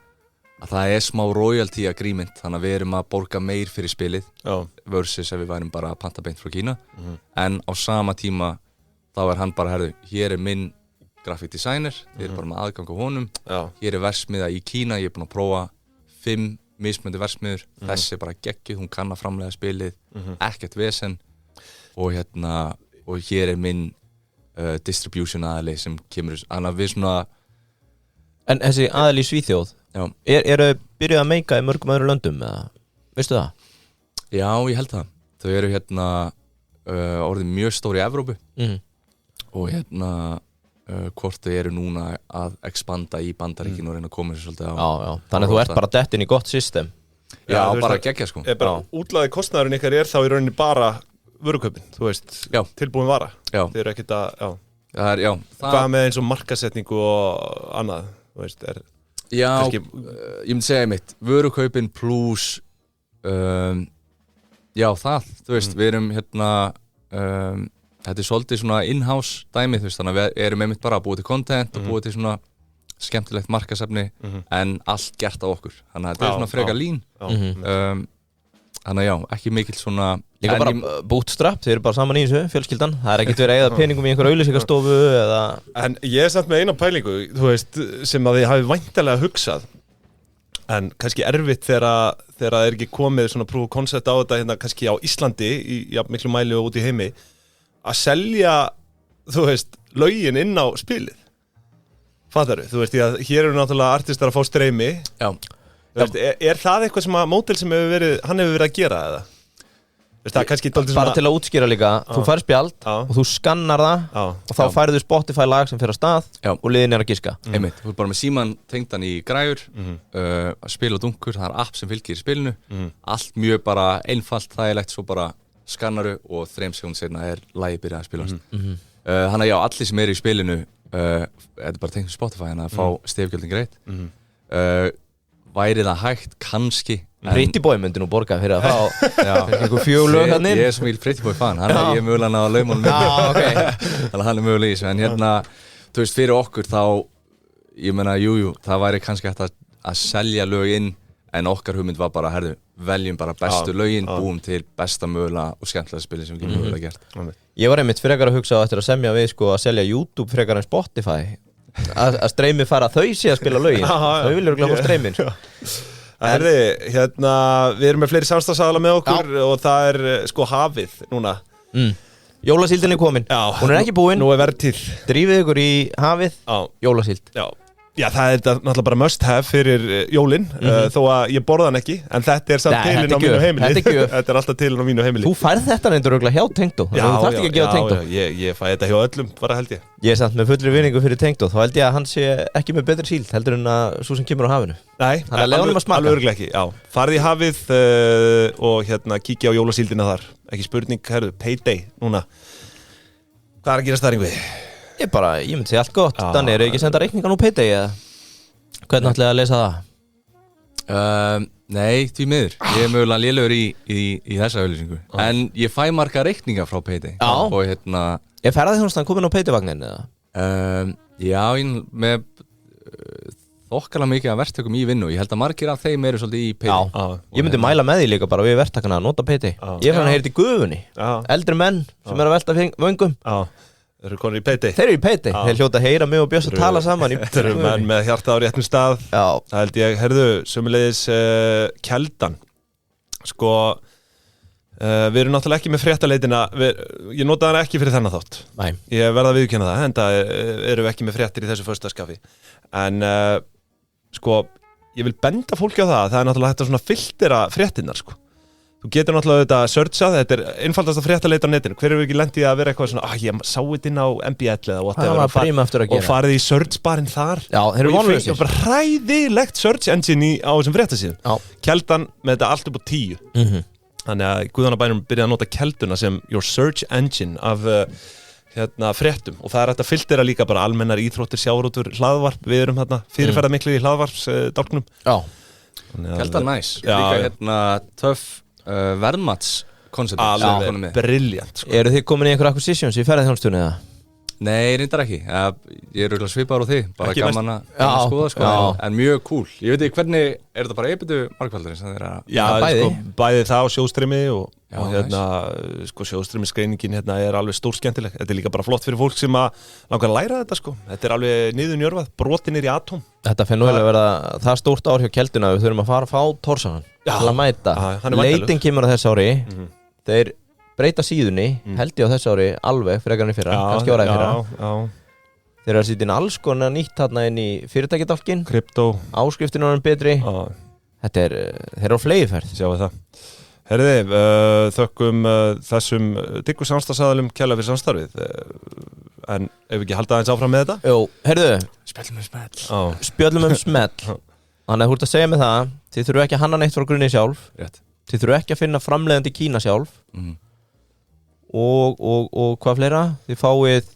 það er smá royalty agreement þannig að við erum að borga meir fyrir spilið versus ef við værum bara að panta beint frá Kína en á sama tíma þá er hann bara, herðu, hér er minn graphic designer, þið eru bara með aðgang á honum hér er versmiða í Kína, ég er búin að prófa 5 mismunandi versmiður þessi er bara geggjuð, hún kann að framleiða spilið ekkert vesen og hérna, og hér er minn distribution aðali sem kemur þannig að við svona En þessi aðali í Svíþjóð eru byrjuð að meika í mörgum öðrum löndum eða, veistu það? Já, ég held það þau eru hérna orðið mjög stóri í Evrópu og hérna hvort þau eru núna að expanda í Bandaríkin og reyna að koma sér svolítið á Þannig að þú ert bara dettin í gott system Já, bara geggja sko Útlaði kostnaðurinn ykkar er þá í rauninni bara vörukaupin, þú veist, tilbúin vara þeir eru ekkert að hvað með eins og markasetningu og annað, þú veist, kannski... ég myndi segja mitt vörukaupin plus já, það, þú veist, við erum hérna þetta er svolítið svona in-house dæmi, þú veist, þannig að við erum einmitt bara að búið til content og búið til svona skemmtilegt markasefni en allt gert á okkur, þannig að þetta er svona frekar lín þannig að já, ekki mikill svona Líka bara bootstrap, þeir eru bara saman í þessu, fjölskyldan það er ekkert verið að eyða peningum í einhver auglýsingastofu eða En ég er samt með eina pælingu, þú veist, sem að þið hafi væntanlega hugsað en kannski erfitt þegar það er ekki komið svona proof of concept á þetta hérna kannski á Íslandi í miklu mæli og út í heimi að selja, þú veist, lögin inn á spilið Fattaru, þú veist, því að hér eru náttúrulega artistar að fá streymi Veist, er það eitthvað sem að módel sem hann hefur verið að gera eða? Veist, það er kannski bara svona... til að útskýra líka, þú fær spjald og þú skannar það og þá færðu Spotify lag sem fer á stað og liðin er að giska Einmitt, þú er bara með síman tengdan í græjur að spila dunkur, það er app sem fylgir í spilinu allt mjög bara einfalt, þægilegt svo bara skannaru og 3 sekúndur seinna er lagið byrjað að spilast þannig að já, allir sem eru í spilinu þetta er bara tengt með Spotify þannig að fá stefgjöldin greitt væri það hægt, kannski Pretty Boy myndi nú borga fyrir að fá einhver 4 lög hann inn Ég er sem vil Pretty Boy fan, hann er ég mögulega á laumálum þannig að hann er mögulega í þessu en hérna, þú veist, fyrir okkur þá ég meina, jú, það væri kannski hægt að selja lög inn en okkar hugmynd var bara, herðu, veljum bara bestu lögin, búum til besta mögulega og skemmtilega spili sem við getum mögulega gert Ég var einmitt frekar að hugsa eftir að semja við sko að selja YouTube frekar en Spotify að streymi fara þau sé að spila lögin þau vilja örugglega fá streymin Herði, hérna, við erum með fleiri samstagsaðala með okkur og það er sko hafið núna Jólasíldin er komin, hún er ekki búin Nú er verðtíð Drífið ykkur í hafið, jólasíld Já, það er náttúrulega bara must have fyrir jólin þó að ég borða hann ekki en þetta er samt tilinn á mínu heimili Þetta er alltaf tilinn á mínu heimili Þú færð þetta reyndur örugglega hjá Tengdó Já, þú þarft ekki að gefa Tengdó ég fæ þetta hjá öllum, bara held ég Ég er samt með fullri vinningu fyrir Tengdó þá held ég að hann sé ekki með betri síld heldur en að svo sem kemur á hafinu Nei, alveg örugglega ekki, já Farði í hafið og hérna kíkja á jólasíldina þar Ekki spurning, herðu, payday núna Hvað er að gerast þar Yngvi? Ég myndi segja allt gott Danni, eru ekki að senda reikningan úr Payday eða? Hvernig ætlaði að lesa það? Nei, því miður Ég er mögulega lélegur í þessa auglýsingu En ég fæ marga reikninga frá Payday og hérna ferðaþjónustan komin á Payday-vagnin eða? Já, með þokkalega mikið af verktökum í vinnu. Ég held að margir af þeim eru svolítið í Payday. Já, ég myndi mæla með því líka bara við verktakana að nota Payday. Ég fann að heyrt í gufunni. Eldri menn sem eru að velta vöngum. Þeir eru konur í Payday. Þeir eru í Payday. Þeir hljóta að heyra mig og Björs að tala saman í Þeir eru menn með hjarta á réttum stað. Það held ég, herðu, sömuleiðis Keldan. Sko, við erum náttúrulega ekki með fréttaleitina. Ég notaði hana ekki fyrir þennan þátt. Nei. Ég verða að viðurkenna það, enda erum við ekki með fréttir í þessu föstudagsskaffi. En sko, ég vil benda fólki á það er náttúrulega hægt að svona filtera fréttinnar, sko. Þú getur náttúrulega þetta að searcha, þetta er einfaldast að fréttaleita á netinu. Hver hefur ekki lent í að vera eitthvað svona, ég sá þetta inn á MBL eða whatever, og farið í searchbarinn þar. Já, þeir eru vonlausir. Og bara hræðilegt search engine á þessum fréttasíðum. Keldan með þetta allt upp á 10. Þannig að Guðanabænum byrjaði að nota Kelduna sem your search engine af fréttum, og það er hægt að filtera líka bara almennar íþróttir, sjávarútur, hlaðvarp. Við erum fyrirferða miklu í hlaðvarpsdálknum. Keldan næs. Líka töff verðmats-koncept. Alveg brilliant, sko. Eru þið komin í einhver acquisitions í ferðaþjónustunni eða? Nei, reyndar ekki. Ég er svipaður á því. Bara gaman að skoða, sko. En mjög cool. Ég veit ekki hvernig, er þetta bara EBITDA markvældarinn sem þeir Já, sko, bæði það og sjóstrimi og sko, sjóstrimi-skreiningin er alveg stórskemmtileg. Þetta er líka bara flott fyrir fólk sem langar að læra þetta, sko. Þetta er alveg niðurnjörvað, brotin í atóm. Þetta finn nú að vera það stórt ár hjá Kelduna. Við þurfum að fara að fá Tórsson til að mæta. Leitin kemur á þess ári. Þeir breyta síðunni, held ég á þessu ári alveg fyrir ekkarinn í fyrra, kannski ára í fyrra. Þeir eru að sýta inn alls konar nýtt þarna inn í fyrirtækjadálkin, krypto, áskriftin er betri. Þetta er, þeir eru á flegiferð. Sjáum við það. Herriði, þökkum þessum diggu samstarfsaðalum kærlega fyrir samstarfið. En ef við ekki halda aðeins áfram með þetta? Jú, herriðu, spjöllum smell. Þannig að þú ert að segja mig það, þið þurfu ekki að hanna neitt frá grunni sjálf. Rétt. Þið þurfu ekki að finna framleiðandi í Kína sjálf. Og hvað fleira? Þið fáið,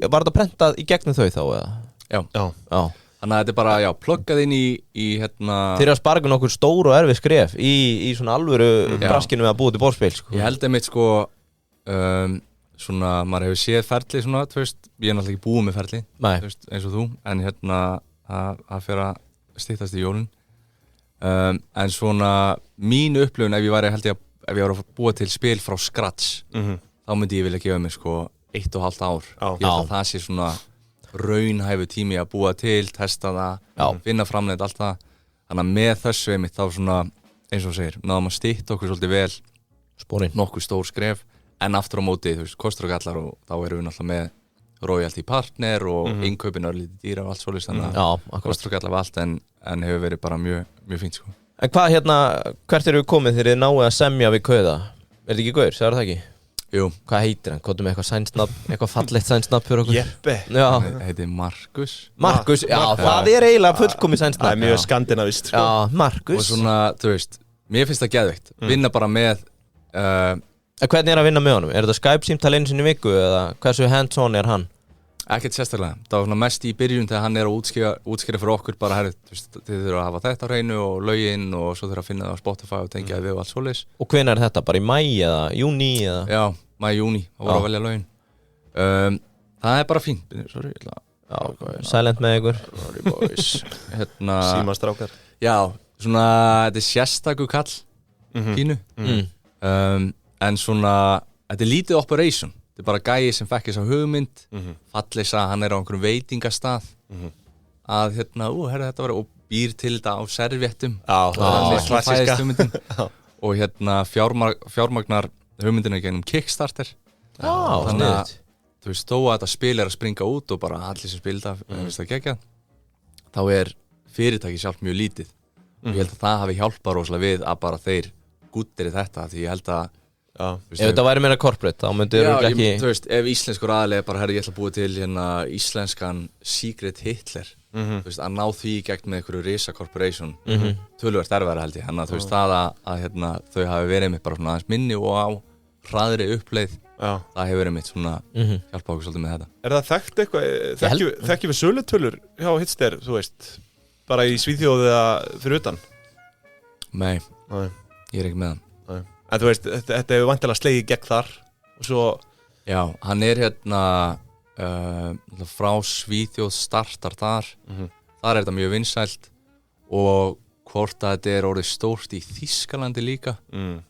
var þetta prentað í gegnum þau þá eða? Já. Þannig að þetta er bara, pluggað inn í Þeir eru að sparga nokkur stór og erfið skref í svona alvöru braskinu með að búa til borðspil, sko. Ég held einmitt, sko, svona, maður hefur séð ferli svona, þú veist, ég er náttúrulega ekki búið með ferli, þú veist, eins og þú, en að fyrir að styttast í jólin. En svona, mín upplifun, ef ég væri að búa til spil frá scratch, þá myndi ég vilja gefa mér, sko, 1,5 ár. Ég held að það sé svona raunhæfu tími að búa til, testa það, vinna framleitt, allt það. Þannig að með þessu einmitt þá svona, eins og segir, náðum að stytta okkur svolítið vel, spórin, nokkuð stór skref, en aftur á móti, þú veist, kostur og gallar, og þá erum við náttúrulega með royalty partner og innkaupin örlítið dýra og allt svolítið, þannig að kostur og gallar var allt, en hefur verið bara mjög fínt, sko. En hvað hvert eru við komið þegar þið náðu að semja við Kauða? Er þetta ekki Gaur, sagður það ekki? Jú. Hvað heitir hann? Kóttum með eitthvað sænsnafn, eitthvað fallegt sænsnafn fyrir okkur? Jeppe. Hann heitir Markus. Markus, það er eiginlega fullkomið sænsnafn. Það er mjög skandinavist, sko. Já, Markus. Og svona, þú veist, mér finnst það geðveikt. Vinna bara með Hvernig er að vinna með honum? Er þetta Skype-símtal einu sinni í viku eða hversu hands-on er hann? Ekkert sérstaklega. Það var svona mest í byrjun þegar hann er að útskýra fyrir okkur bara, herri, þið þurfa að hafa þetta á hreinu og lögin og svo þurfa að finna það á Spotify og tengja við og allt svoleiðis. Og hvenær er þetta? Bara í maí eða júní eða? Já, maí, júní, og voru að velja lögin. Það er bara fínt. Sorry, silent með ykkur. Sorry boys. Símastrákar. Já, svona, þetta er sérstakur kall, pínu. En svona, þetta er lítið operation. Þetta er bara gæi sem fekk þess að hugmynd, fallisa, hann er á einhverjum veitingastað, að þetta var, og býr til þetta á servéttum, klassíska, og fjármagnar hugmyndina gennum Kickstarter, þannig að, þú veist, þó að þetta spil er að springa út og bara allir sem spilda, finnst það geggjað, þá er fyrirtæki sjálf mjög lítið, og ég held að það hafi hjálpað rosalega við að bara þeir gúttir í þetta, því ég held að ef þetta væri meira corporate, þá myndir þú ekki... Þú veist, ef íslenskur aðalega bara, herri, ég ætla að búa til íslenskan Secret Hitler, þú veist, að ná því í gegn með einhverju risa corporation, töluvert erfæra held ég, þú veist, það að þau hafi verið mitt bara svona aðeins minni og á hraðri uppleið, það hefur verið mitt svona hjálpa okkur svolítið með þetta. Er það þekkt eitthvað, þekkjum við sölutölur hjá Hitster, þú veist, bara í Svíþjóð eða fyrir utan? Nei, ég er ekki með það. En þú veist, þetta hefur vantilega slegið gegn þar og svo Já, hann hérna frá Svíþjóð startar þar þar þetta mjög vinsælt og hvort að þetta orðið stórt í Þýskalandi líka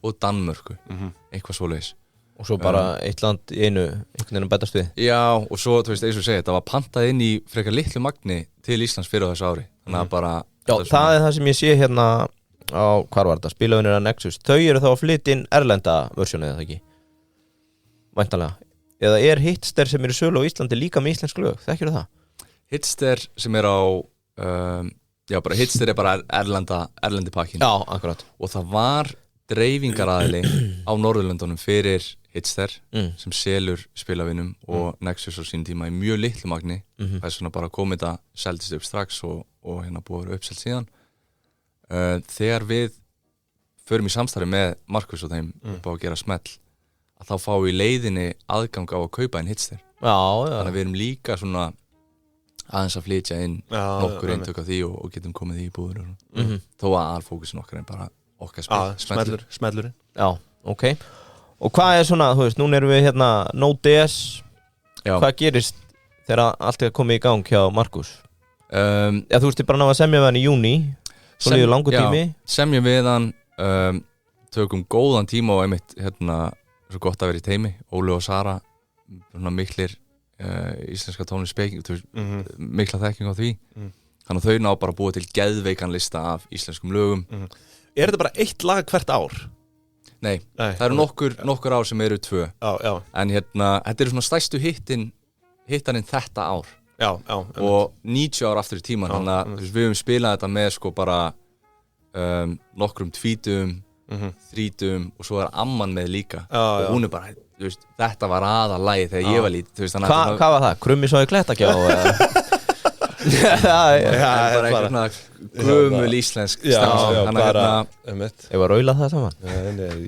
og Danmörku eitthvað svoleiðis Og svo bara eitt land í einu einhvern veginn bætast við Já, og svo, þú veist, eins og segja, þetta var pantað inn í frekar litlu magni til Íslands fyrir þessu ári þannig að bara Já, það er það sem ég sé hérna á, hvar var þetta, spilavinir að Nexus þau eru þá að flytja inn erlenda versjónu eða ekki væntanlega eða Hitster sem eru sölu á Íslandi líka með íslensk lög, þekkirðu það? Hitster sem á já, bara Hitster bara erlendi pakkin Já, akkurat og það var dreifingaraðili á Norðurlöndunum fyrir Hitster sem selur spilavinum og Nexus á sín tíma í mjög litlu magni það er svona bara komið þetta seldist upp strax og hérna búið að vera uppselt síðan þegar við förum í samstarfi með Markus og þeim upp á að gera smell að þá fáum við í leiðinni aðgang á að kaupa einn Hitster þannig að við erum líka svona aðeins að flytja inn nokkur eintök af því og getum komið því í búður þó að alfókusin okkar er bara okkar smellurinn Já, ok Og hvað svona, þú veist, núna erum við hérna Node.js Hvað gerist þegar allt komið í gang hjá Markus? Já, þú veist, þið bara náðu að semja við hann í júní Svo líður langur tími semja við hann tökum góðan tíma og einmitt hérna, svo gott að vera í teimi Óli og Sara miklir íslenska tónlistspeking mikla þekking á því þannig að þau ná bara að búa til geðveikan lista af íslenskum lögum Er þetta bara eitt lag hvert ár? Nei, það eru nokkur ár sem eru 2 já. En hérna, þetta eru svona stærstu hittaninn þetta ár og 90 ár aftur í tíman þannig að við höfum spilað þetta með sko bara nokkrum tvítum, þrítum og svo amman með líka og hún bara, þú veist, þetta var aðalagið þegar ég var lítið Hvað var það? Krummi svo í klettagjá? Það er bara eitthvað gömul íslensk Ég var raulað það saman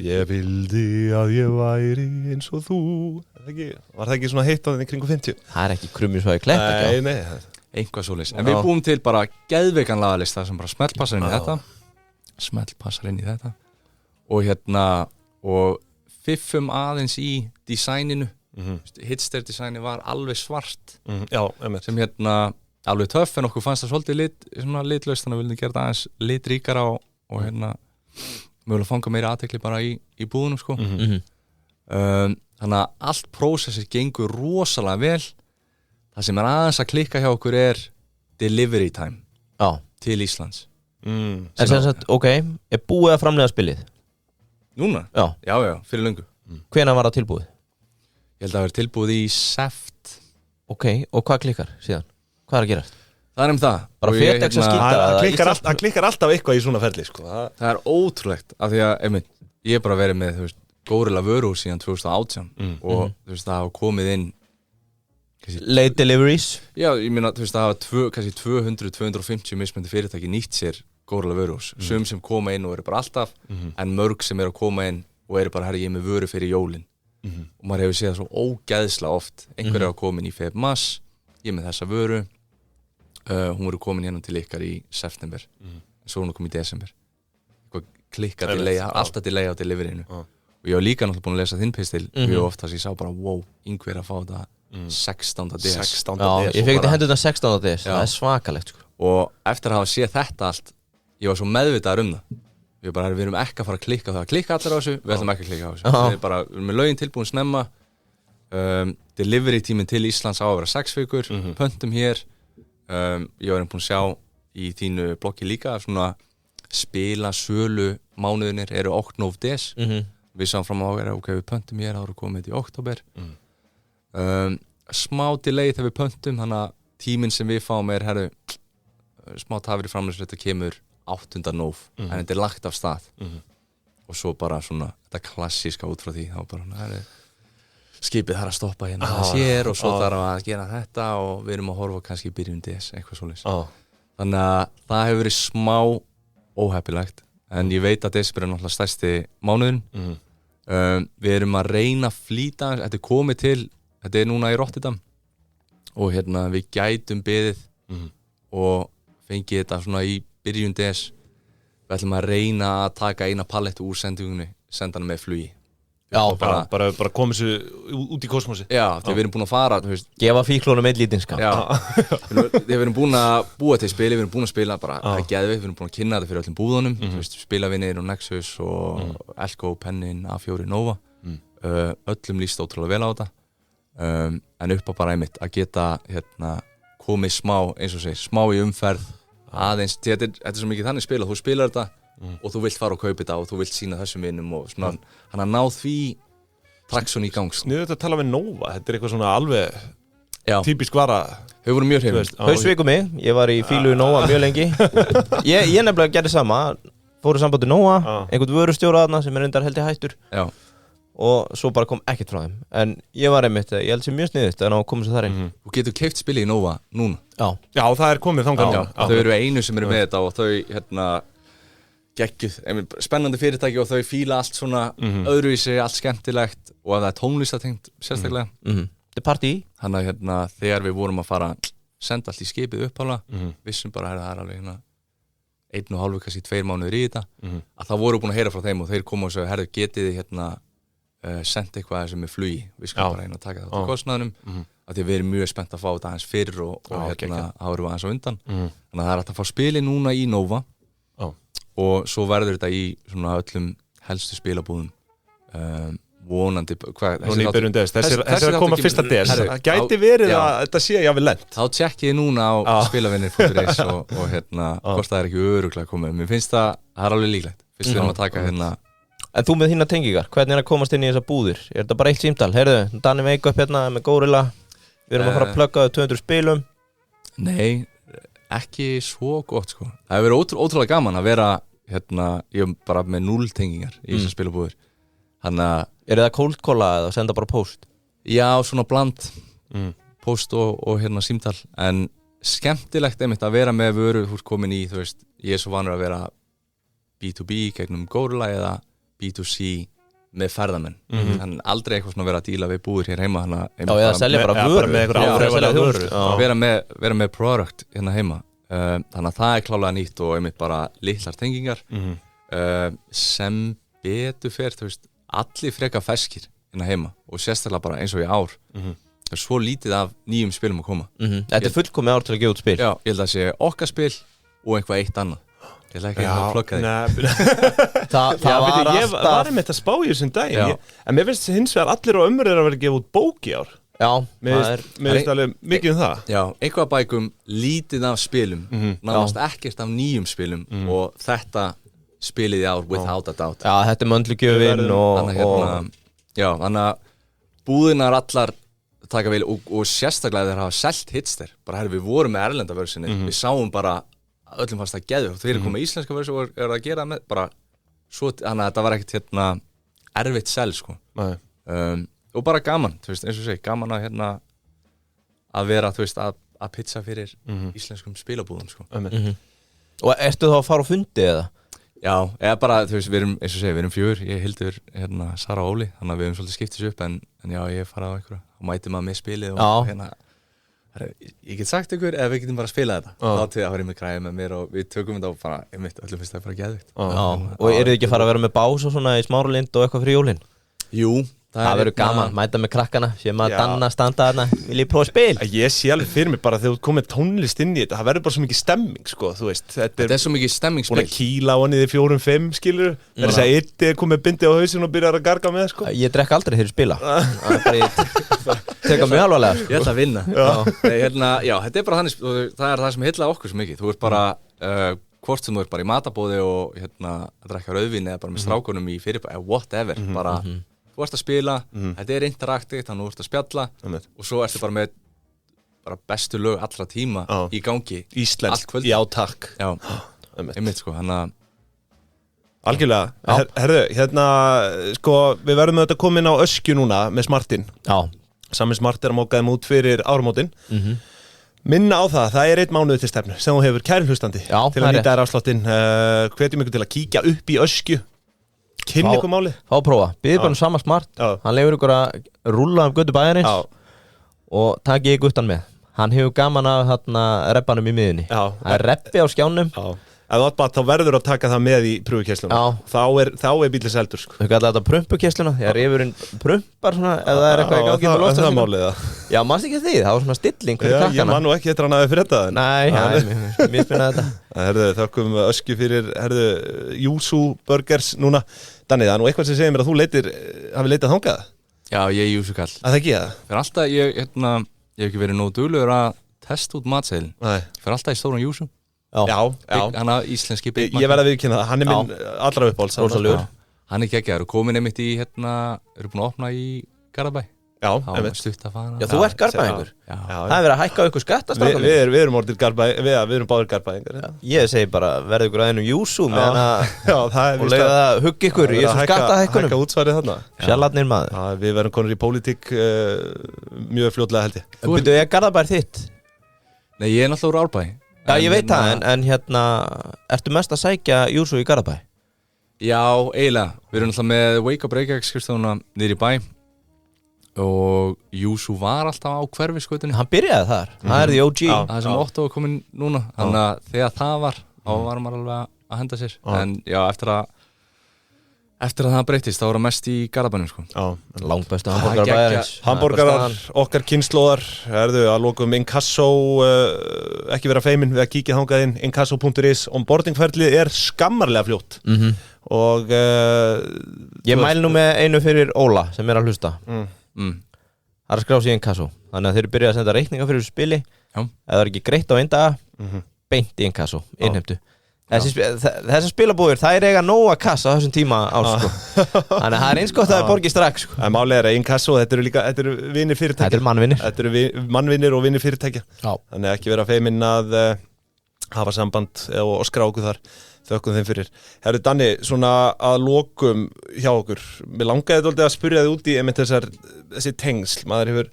Ég vildi að ég væri eins og þú Var það ekki svona heitt á þenni kringu 50? Það er ekki krummi svo í klettagjá Nei Eitthvað svoleiðis En við búum til bara geðveikan lagalista sem bara smellpassar inn í þetta og hérna og fiffum aðeins í designinu Hitster designi var alveg svart sem hérna alveg töff en okkur fannst það svolítið litlaust þannig að við vildum gera það aðeins litríkara og hérna mögulega fanga meira athygli bara í búðunum sko þannig að allt prósessið gengur rosalega vel það sem aðeins að klikka hjá okkur er delivery time til Íslands En sem sagt, ok, er búið að framleiða spilið? Núna? Já, fyrir löngu Hvenær var það tilbúið? Ég held að það verið tilbúið í seft Ok, og hvað klikkar síðan? Hvað er að gerast? Það það Bara FedEx að skýta Það klikkar alltaf eitthvað í svona ferli sko. Það er ótrúlegt af því að ég er bara verið með Gorilla vöruhús síðan 2018 og það hafa komið inn late deliveries Já, ég meina það hafa kannski 200-250 mismunandi fyrirtæki nýtt sér Gorilla vöruhús sem koma inn og eru bara alltaf en mörg sem eru að koma inn og eru bara herri ég með vöru fyrir jólin og maður hefur séð það svo ógeðslega oft einhver er að koma inn í feb-mars ég með þessa vöru hún voru komin hérna til ykkar í september svo hún kom í desember klikkar delay, alltaf delay á deliveryinu og ég var líka náttúrulega búin að lesa þinn pistil mjög oft þess að ég sá bara wow, yngver að fá þetta 16. DS ég fekk þetta hendur þetta 16. DS það er svakalegt sko. og eftir að hafa séð þetta allt ég var svo meðvitaður það við erum ekki að fara að klikka það klikka allir á þessu, við ætlum ekki að klikka á þessu við erum með lögin tilbúin snemma delivery tíminn til Íslands á að vera 6 vikur pöntum hér ég var búin að sjá í þínu bloggi líka svona spila sölu mánuðinir eru október við sáum fram á að vera ok, við pöntum hér ára komið í október smá delay þegar við pöntum þannig að tíminn sem við fáum er smá tafir í framleiðslu þetta kemur 8. nóv en þetta er lagt af stað og svo bara svona þetta klassíska út frá því þá bara skipið þarf að stoppa hérna sér og svo þarf að gera þetta og við erum að horfa kannski í byrjun DS eitthvað svoleiðis þannig að það hefur verið smá óheppilegt en ég veit að desember er náttúrulega stærsti mánuðin við erum að reyna að flýta þetta er komið til, þetta er núna í Rotterdam og við gætum beðið og fengið þetta svona í byrjun DS við ætlum að reyna að taka eina pallettu úr sendingunni senda hana með flugi Já, bara komið sér út í kosmosi. Já, þegar við erum búin að fara, þú veist. Gefa fíklunum einn lítinn skam. Já, þegar við erum búin að búa til spili, við erum búin að spila bara að geðveikt, við erum búin að kynna þetta fyrir öllum búðunum, þú veist, spilavinir og Nexus og Elko, Pennin, A4, Nova, öllum líst ótrúlega vel á þetta, en upp á bara einmitt að geta, komið smá, eins og segir, smá í umferð, aðeins, þetta er svo mikið þannig spil að þú spilar þetta, og þú vilt fara og kaupa þetta og þú vilt sína þessum vinum og svona hann að ná því traksjón í gang. Sniðugt að tala við Nova, þetta er eitthvað svona alveg típisk vara. Þau voru mjög hrifin. Þau sviku mig, ég var í fílu í Nova mjög lengi. Ég nefnilega gerði sama, fóru sambandi Nova, einhvern vörustjóra þarna sem reyndar held ég hættur. Já. Og svo bara kom ekkert frá þeim. En ég var einmitt, ég held sem mjög sniðugt að ná að koma sér þar inn. Þú getur keypt spilið í Nova núna. Já, það er komið þangað núna. Þau eru einu sem eru með þetta og þau geggjuð, spennandi fyrirtæki og þau fíla allt svona öðruvísi, allt skemmtilegt og að það er tónlistatengt sérstaklega. Þetta er partí. Þannig að þegar við vorum að fara senda allt í skipið uppháðlega, vissum bara að það er alveg 1,5 kannski 2 mánuðir í þetta, að það voru búin að heyra frá þeim og þeir koma og segja, herðu, getið þið senda eitthvað sem er flugi, við skulum bara að taka þetta á kostnaðinum, að því við erum mjög spennt að fá þetta aðeins fyrir og árum við aðeins á undan. Þannig að það er hægt að fá spili núna í Nova og svo verður þetta í svona öllum helstu spilabúðum vonandi þessi er að koma fyrsta des það gæti verið að þetta sé jáfnvel lent þá tjekkið núna á spilavinnir.is og hvort það er ekki örugglega komið mér finnst það er alveg líklegt fyrst við erum að taka En þú með þína tengingar, hvernig er að komast inn í þessa búðir? Er þetta bara eitt símtal? Heyrðu, Danni Make Up hérna með Gorilla við erum að fara að plugga 200 spilum Nei, ekki svo gott sko það hefur verið ótrúlega gaman að vera ég er bara með 0 tengingar í þessar spilabúðir þannig að Er það cold calla eða senda bara post? Já, svona bland post og símtal en skemmtilegt einmitt að vera með vöru þú ert komin í, þú veist, ég er svo vanur að vera B2B gegnum Gorilla eða B2C með ferðamenn þannig aldrei eitthvað svona vera að díla við búðir hér heima Já, eða selja bara vöru með einhver áhrifalega vöru vera með product hérna heima þannig að það er klálega nýtt og einmitt bara litlar tengingar sem betur fer, þú veist allir freka ferskir hérna heima og sérstaklega bara eins og í ár það er svo lítið af nýjum spilum að koma Þetta er fullkomið ár til að gefa út spil Já, ég held að sé okkar spil og eitthvað eitt annað Ég ætla ekki að plugga þig Það Ég var einmitt að spá í þessum daginn en mér finnst hins vegar allir og ömmur er að vera að gefa út bók í ár Já, mér finnst alveg mikið það Já, eitthvað bækum lítið af spilum nánast ekkert af nýjum spilum og þetta spilið í ár without a doubt Já, þetta er möndlugjöfin Já, þannig að búðinar allar taka vel og sérstaklega þeir hafa selt hits þeir bara við vorum með erlenda versinni við sáum bara öllum fannst það geðveikt og þeir eru komið íslenska versi og eru að gera með bara svo þannig að þetta var ekkert erfitt sel sko og bara gaman, þú veist, eins og segi gaman að að vera, þú veist, að pizza fyrir íslenskum spilabúðum sko Og ertu þá að fara á fundi eða? Já, eða bara, þú veist, við erum, eins og segi, við erum 4 ég Hildur, Sara og Óli þannig að við höfum svolítið skiptis upp en já, ég fara á einhverju og mæti maður með spilið og ég get sagt ykkur eða við getum bara að spila þetta þá til að vera með græði með mér og við tökum þetta og bara, öllum finnst það bara geðvikt Og eru þið ekki að fara að vera með bás og svona í Smáralind og eitthvað fyrir jólin? Jú Það verður gaman, mæta með krakkana sem að danna, standa þarna, vil ég prófa spil? Ég sé alveg fyrir mig bara þegar þú komið tónlist inn í þetta, það verður bara svo mikið stemming sko, þú veist Þetta er svo mikið stemmingsspil Búin að kýla á hann í 4-5 skilur þess að Irti er komið bindið á hausinn og byrjar að garga með sko Ég drekk aldrei þegar ég spila Teka mjög alvarlega sko. Ég ætla að vinna Já, þetta er bara þannig, það er það sem heilla okkur svo mikið Þú ert bara, hvort sem þú ert bara í matabóði og að drekka rauðvín eða bara með strákunum í fyrirbæði, whatever bara Þú ert að spila, þetta er interaktíft, þannig að þú ert að spjalla og svo ertu bara með bestu lög allra tíma í gangi Íslensk, já takk Já, einmitt sko, hann að Algjörlega, herðu, sko, við verðum auðvitað komin á Öskju núna með Smartin Já Sami Smart er að móka þeim út fyrir áramótin Minna á það er 1 mánuð til stefnu sem þú hefur kæri hlustandi til að nýta þér afsláttinn hvetjum ykkur til að kíkja upp í Öskju Kynni ykkur málið Fá að prófa, býðir bara sama Smart Hann lefur ykkur að rúlla götu bæjarins og takið ykkur utan með Hann hefur gaman af reppanum í miðunni Það er reppi á skjánum ef þú átt bát þá verður að taka það með í pröfukeysluna. Þá er bílinn seldur sko. Þau kallar þetta prumpukeysluna, því að rifurinn prumpar svona ef það er eitthvað í gangi með Það er málið það. Já, manst ekki því, það var svona stilling fyrir krakkana. Ég man nú ekki eftir hann aðeins fyrir þetta. Nei, mér spinnaði þetta. Herðu, þökkum Öskju fyrir, Yuzu Burgers núna. Danni, það er nú eitthvað sem segir mér að þú hafi leitað þangað. Já, ég er Yuzu kall. Það ekki það? Fyrir alltaf, ég hef ekki verið nógu duglegur að testa út matseðilin. Fyrir alltaf í stóran Yuzu. Já. Hann að íslenski Big Mac. Ég verð að viðkynna það, hann er minn allra uppáhalds. Hann er geggjaður og komin einmitt í eru búin að opna í Garðabæ. Já, stutt að fara. Já, þú ert Garðbæingur. Það er verið að hækka á ykkur skattastofnum. Við erum orðið Garðbæingar, við erum báðir Garðbæingar. Ég segi bara, verður ykkur að einum Yuzu meðan og leiða að hugga ykkur í þessum skattahækkunum. Hækka útsvarið þarna. Sjallarnir maður. Við verðum konur í pólitík mjög fljótlega held ég. Byrju, er Garðabær þitt? Nei, ég er náttúrulega úr Árbæ. Já, ég veit það, en hérna, ertu mest að sækja Yuzu í Garðabæ? Já, eiginlega. Við erum náttúrulega með Wake Up Reykjavík skrifstofuna niður í bæ og Yuzu var alltaf á Hverfisgötunni. Hann byrjaði þar, það er því OG. Það sem Otto er komin núna, þannig að þegar það var, þá var maður alveg að henda sér. En já, eftir að það breytist, þá var það mest í Garðabænum sko. Langt bestu hamborgarar bæjarins. Hamborgarar, okkar kynslóðar, að lokum Inkasso, ekki vera feimin við að kíkja þangað inn, inkasso.is, onboardingferlið er skammarlega fljótt. Og ég mæli nú með einu fyrir Óla sem er að hlusta. Það er að skrá sig í Inkasso. Þannig að þeir eru byrjað að senda reikninga fyrir spili. Ef það er ekki greitt á einn daga, beint í Inkasso, innheimtu. Þessar spilabúðir, það er eiga nóga kassa á þessum tíma árs sko. Þannig að það er eins gott að það er borgið strax sko. Það málið er að Inkasso, þetta eru vinir fyrirtækja. Þetta eru mannvinir. Þetta eru mannvinir og vinir fyrirtækja. Þannig ekki vera feiminn að hafa samband og skrá okkur þar. Þökkum þeim fyrir. Herru Danni, svona að lokum hjá okkur. Mér langaði þetta að spyrja þig út í þessi tengsl. Maður hefur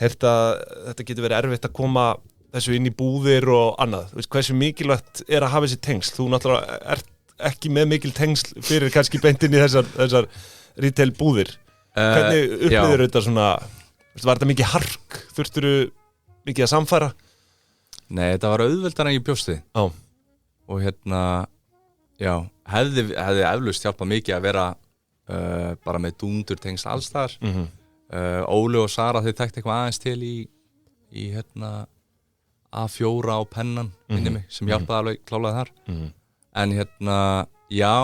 heyrt að þetta getur verið erfitt að koma þessu inn í búðir og annað. Þú veist, hversu mikilvægt er að hafa þessi tengsl? Þú náttúrulega ert ekki með mikil tengsl fyrir kannski beintin í þessar retail búðir. Hvernig upplýðir þetta svona, var þetta mikið hark? Þurftirðu mikið að samfara? Nei, þetta var auðveldar en ég bjóst við. Og já, hefði eflaust hjálpað mikið að vera bara með dúndur tengsl alls þar. Óli og Sara þau tækt eitthvað aðeins til í A4 á pennan inni mig sem hjálpaði alveg klálega þar. En já,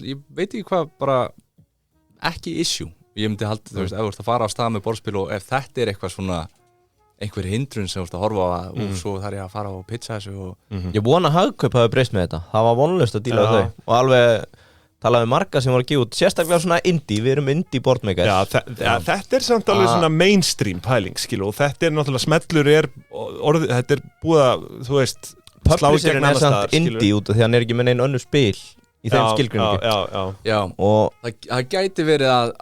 ég veit ekki hvað, bara ekki issue. Ég myndi halda, þú veist, ef þú ert að fara á stað með borðspil og ef þetta er eitthvað svona einhver hindrun sem þú ert að horfa á og svo þarf ég að fara og pitcha þessu Ég vona að Hagkaup hafi breyst með þetta. Það var vonlaust að díla við þau og alveg talaði marga sem voru að gefa út sérstaklega svona indie, við erum indie boardmakers. Já, þetta er samt alveg svona mainstream pæling, skilu, og þetta er náttúrulega smellur þetta er búið að, þú veist, slá í gegn annars staðar, samt indie út af því að hann er ekki með neinn önnur spil í þeim skilgreiningu. Já, og það gæti verið að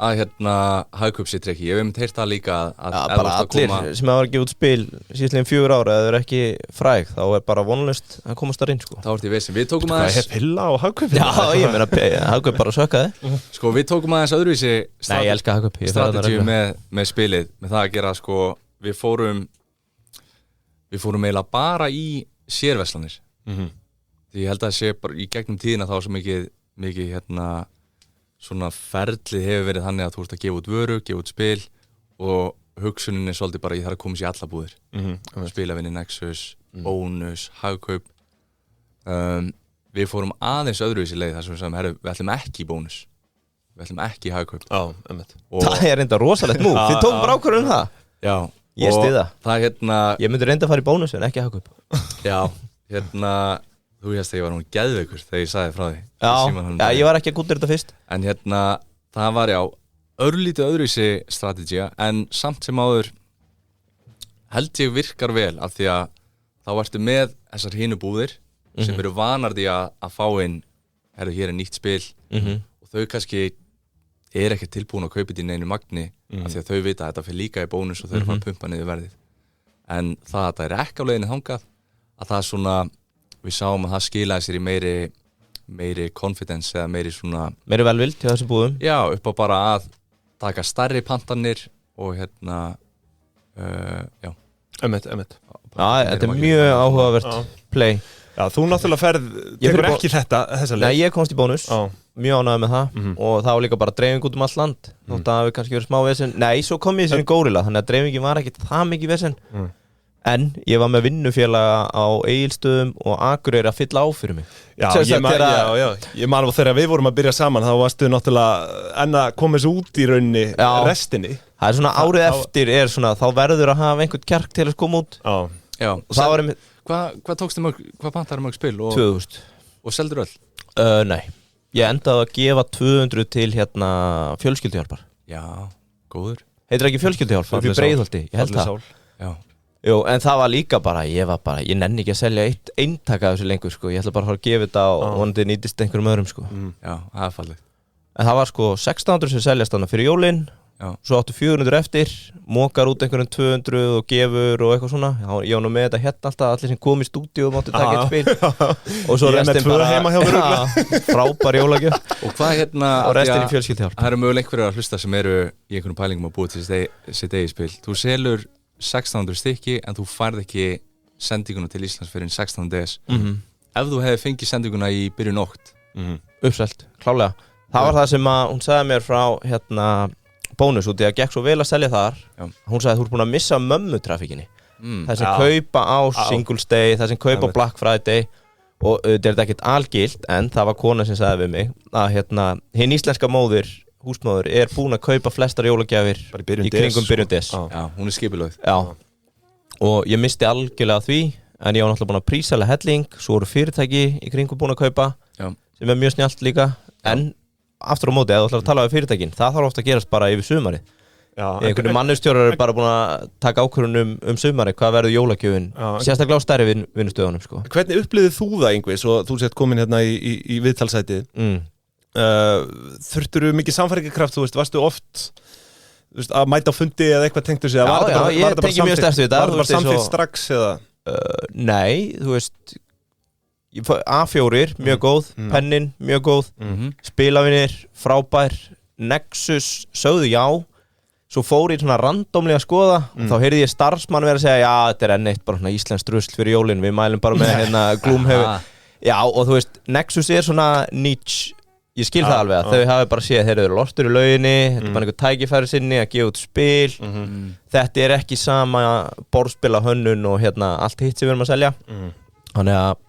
Hagkaup sér trekki. Ég hef myndi heyrt það líka að bara allir sem hafa að gefa út spil síðan 4 ára eða eru ekki fræg, þá er bara vonlaust að komast þar inn sko. Þá ert ég veist, við tókum aðeins Hvað er pilla á Hagkaup? Já, ég meina Hagkaup bara sökkaði. Sko, við tókum aðeins öðruvísi Nei, ég elska Hagkaup. Strategíu með spilið, með það að gera sko, við fórum eiginlega bara í sérverslanir. Því ég held að það sé bara í gegnum tíðina þá svo mikið svona ferlið hefur verið þannig að þú ert að gefa út vöru, gefa út spil og hugsunin er svolítið bara ég þarf að koma sér í alla búðir. Spilavinni, Nexus, Bónus, Hagkaup. Við fórum aðeins öðruvísi leið þar sem við sagðum, við ætlum ekki í Bónus. Við ætlum ekki í Hagkaup. Það er reynda rosalegt nú. Þið tókum bara ákvörðun um það. Já. Ég styð það. Ég myndi reynda að fara í Bónus en ekki Hagkaup. Já, þú hérst að ég var hún geðveikur þegar ég sagði frá því. Já, ég var ekki að gúttir þetta fyrst. En það var örlítið öðruvísi strategía, en samt sem áður held ég virkar vel af því að þá ertu með þessar hinu búðir sem eru vanardi að fá inn, hér er nýtt spil og þau kannski er ekki tilbúin að kaupa þetta í neinu magni af því að þau vita að þetta fyrir líka í Bónus og þau eru að fara að pumpa niður verðið. En það að það er ekki á leiðinni þangað, að það svona við sáum að það skilaði sér í meiri confidence eða meiri velvild hjá þessu búðum. Já, upp á bara að taka stærri pantanir og já. Einmitt. Já, þetta er mjög áhugavert play. Já, þú náttúrulega tekur ekki þessa leið. Nei, ég komst í bónus, mjög ánægður með það og það var líka bara dreifing út allt land þótt að það hafi kannski verið smá vesen. Nei, svo kom ég í sinni Górilla, þannig að dreifingin var ekki það mikið vesen en ég var með vinnufélaga á Egilsstöðum og Akureyri að fylla á fyrir mig. Já, ég man á þegar við vorum að byrja saman þá varstu náttúrulega enn að komast út í rauninni restinni. Það svona árið eftir svona, þá verður að hafa einhvern kjark til að koma út. Já. Og það var einmitt Hvað tókstu hvað pantaði mörg spil? 2000. Og seldur öll? Nei, ég endaði að gefa 200 til fjölskylduhjálpar. Já, góður. Heitir ekki fjölskylduhjálp, upp í Breiðholti, ég held það. Já. Jú, en það var líka bara, ég nenni ekki að selja eitt eintak af þessu lengur, sko. Ég ætla bara að fara að gefa þetta og vonandi nýtist einhverjum öðrum, sko. Já, það er fallið. En það var sko 1600 sem seljast þarna fyrir jólin. Já. Svo áttu 400 eftir, mókar út einhverjum 200 og gefur og eitthvað svona. Ég var nú með þetta alltaf, allir sem kom í stúdíu og mátti taka eitt spil. Og svo restin bara frábær jólagjöf. Og hvað og restin í fjölskyldhjálp. Það eru mögulega einhverjar að hlusta sem eru í einhvern pælingum að búa til sitt eigið spil. Þú selur 1600 stykki en þú færð ekki sendinguna til Íslands fyrir 16. DS. Ef þú hefði fengið sendinguna í byrjun nótt. Uppselt, klálega. Það var það sem hún sagði mér frá bónus út í að gekk svo vel að selja þar. Hún sagði þú ert búin að missa mömmutrafikinni. Það sem kaupa á Singles Day, það sem kaupa á Black Friday og þetta er ekkert algilt en það var kona sem sagði við mig að hinn íslenska húsmóður er búin að kaupa flestar jólagjafir í kringum byrjun DS. Já, hún er skipulögð. Já, og ég misti algjörlega því en ég var náttúrulega búin að prísæla helling, svo voru fyrirtæki í kringum búin að kaupa sem er mjög snjallt líka en aftur á móti, ef þú ætlar að tala við fyrirtækin það þarf ofta að gerast bara yfir sumari. Einhverju mannustjórar eru bara búin að taka ákvörðun sumari, hvað verður jólagjöfin sérstaklega á stærri vinnustöðunum sko. Hvernig upplifðið þú það Ingvi, svo þú sett komin hérna í viðtalsætið þurftirðu mikið samfæringarkraft, þú veist, varstu oft að mæta á fundi eða eitthvað tengdu sig? Já, ég tengi mjög sterkt við þetta. Var það bara samþykkt strax eða? Nei, þú veist A4, mjög góð, pennin, mjög góð spilavinir, frábær Nexus, sögðu já svo fór ég svona randomlega að skoða og þá heyrði ég starfsmann vera að segja já, þetta er enn eitt bara svona íslenskt rusl fyrir jólin við mælum bara með Gloomhaven já, og þú veist, Nexus er svona niche, ég skil það alveg að þau hafi bara séð, þeir eru lortur í lauginni þetta er bara einhver tækifæri sinni að gefa út spil þetta er ekki sama borðspila hönnun og allt hitt sem við erum að selja þannig að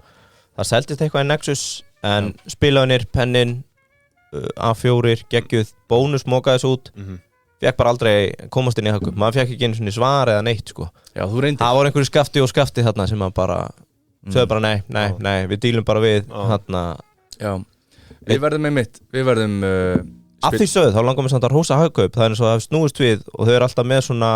það seldist eitthvað í Nexus en spilavinir, pennin A4, geggjuð, bónus mókaðis út fekk bara aldrei komast inn í hagkup maður fekk ekki einu svona svar eða neitt sko. Já, þú reyndir. Það voru einhverju skafti þarna sem maður bara sögðu bara nei, við dílum bara við þarna. Já, við verðum af því sögðu, þá langar mér samt að hrósa hagkaup það er eins og það hefur snúist við og þau eru alltaf með svona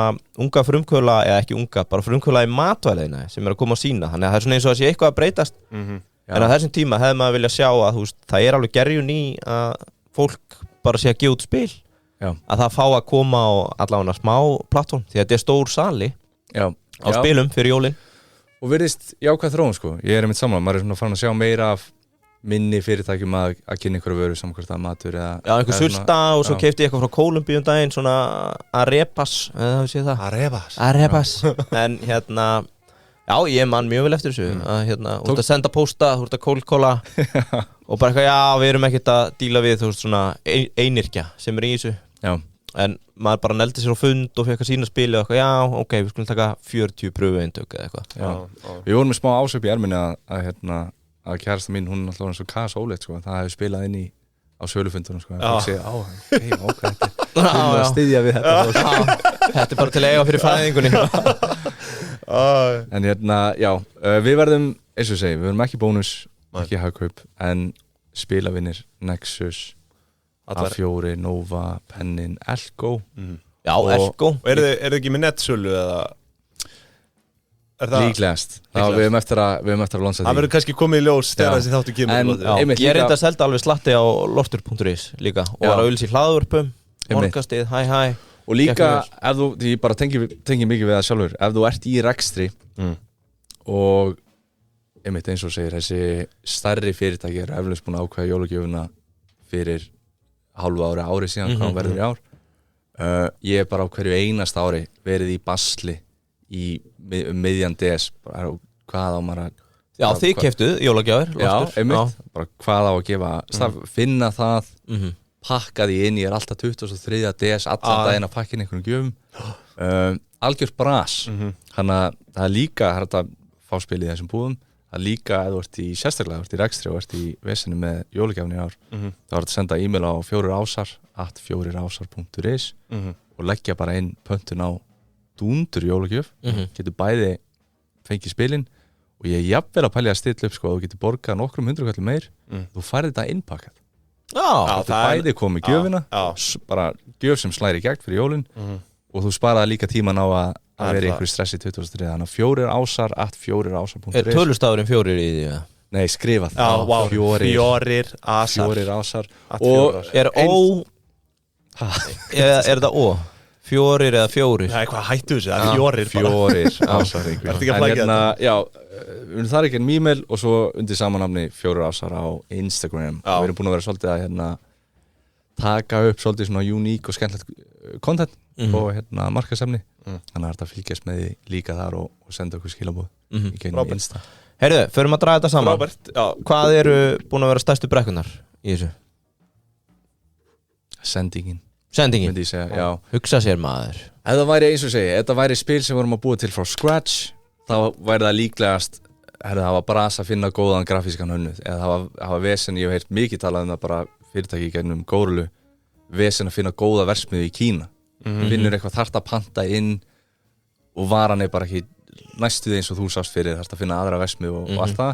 unga frumkvöla, eða ekki unga bara frumkvöla í matvæleina sem eru að koma að sína þannig að það er svona eins og það sé eitthvað að breytast en á þessum tíma hefði maður vilja sjá að það er alveg gerjun í að fólk bara sé að gefa út spil að það fá að koma á allavega smá plattform því að þetta er stór sali á spilum fyrir jólin og virðist jákvæð þróun sko, ég er einmitt sammála maður er svona farin að sjá meira af minni fyrirtækjum að kynna einhverju vöru samkvæmt að matur eða já, einhver sulta og svo keypti ég eitthvað frá Kólumbíu daginn svona Arepas eða það séð það Arepas en já, ég man mjög vel eftir þessu að þú ert að senda pósta, þú ert að cold-calla og bara eitthvað, já, við erum ekkert að díla við þú veist svona einyrkja sem er í þessu en maður bara neldi sér á fund og fekk að sína spili og eitthvað, já, ok, við skulum taka 40 pröfueintök eða eitthvað Við vorum með smá ásöp í erminni að kærasta mín, hún er alltaf eins og Kasa Óleitt sko, það hefði spilað inn á sölufundunum sko, það fekk segja, ok, þetta er að styðja við þetta þetta er bara til að eiga fyrir fæðingunni en já, við verðum eins og segi, við verðum ekki bónus ekki hagkaup, en spilavinir Nexus, A4 Nova, Pennin, Elko já, Elko og er þið ekki með netsölu eða líklegast við höfum eftir að lonsa því það verður kannski komið í ljós þegar þessi þáttu kemur ég reyndi að selda alveg slatti á lortur.is líka og var að auðlýsa í hlaðvörpum morgastið, hæ og líka, ef þú, ég bara tengi mikið við það sjálfur ef þú ert í rekstri og einmitt eins og segir, þessi stærri fyrirtæki eru eflaust búin að ákveða jólagjöfuna fyrir hálfu ári síðan hvað verður í ár ég er bara á hverju einasta ári verið í basli í miðjan DS hvað á maður að Já, þið keyptuð jólagjafir Já, einmitt, bara hvað á að gefa finna það, pakka því inn, ég alltaf 23. DS allan daginn að pakka inn einhvern gjöfum algjört bras þannig að það líka hægt að fá spilið í þessum búðum, það líka ef þú ert í sérstaklega, þú ert í rekstri og ert í vesinu með jólagjafni í ár, þá er þetta að senda e-mail á 4ásar@4ásar.is og leggja bara inn pöntun á dúndur jólagjöf, getur bæði fengið spilin og ég jafnvel að pælja að stilla upp sko að þú getur borgað nokkrum 100 kall meir, þú færði þetta innpakkað. Það bæði komið gjöfina, bara gjöf sem slæri gegn fyrir jólin og þú sparaði líka tíman á að vera í einhverju stressi 2003, þannig að 4ásar@4ásar.is. Er tölustafurinn 4 í því? Nei, skrifað. Fjórir ásar og er ó er þetta ó? 4 eða 4? Nei, hvað hættu þessu? Það er 4 ásar. En það er ekki en e-mail og svo undir samanhamni 4 ásar á Instagram. Við erum búin að vera svolítið að taka upp svolítið svona uník og skemmtilegt content og markaðsefni. Þannig að þetta fylgjast með því líka þar og senda okkur skilabóð í gegnum Insta. Heyrðu, förum að draga þetta saman. Hvað eru búin að vera stærstu brekkunar í þessu? Sendingin, myndi ég segja, já. Hugsa sér maður. Ef það væri eins og segja, þetta væri spil sem vorum að búa til frá scratch, þá væri það líklegast það var bras að finna góðan grafískan hönnuð, eða það var vesen, ég hef heyrt mikið talað um það bara fyrirtæki gegnum Górulu, vesen að finna góða versmiðu í Kína. Finnur eitthvað þarft að panta inn og varan er bara ekki næstuði eins og þú sást fyrir, þarft að finna aðra versmiðu og allt það.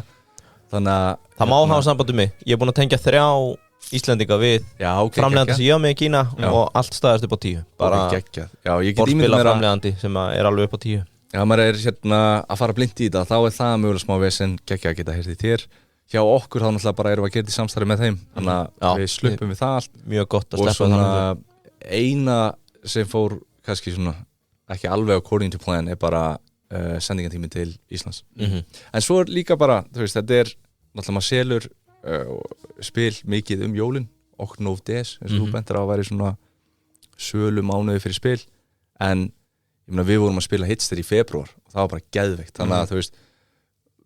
Þannig að það má hafa samband mig. Ég er búin að tengja 3 Íslendinga við framleiðandi sem ég á með í Kína og allt staðast upp á 10. Bara borðspila framleiðandi sem er alveg upp á 10. Já, maður er að fara blind í þetta, þá er það mögulega smá vesen, geggja að geta heyrst í þér. Hjá okkur þá náttúrulega bara erum við að gera í samstarfi með þeim, þannig að við sluppum við það allt. Mjög gott að sleppa það. Og svona eina sem fór kannski svona ekki alveg according to plan er bara sendingatími til Íslands. En svo er líka bara, þú veist, þetta er náttúrulega maður selur spil mikið jólin, Oknov DS, eins og þú bentir á að væri svona sölu mánuði fyrir spil, en ég meina við vorum að spila hitster í febrúar og það var bara geðveikt, þannig að þú veist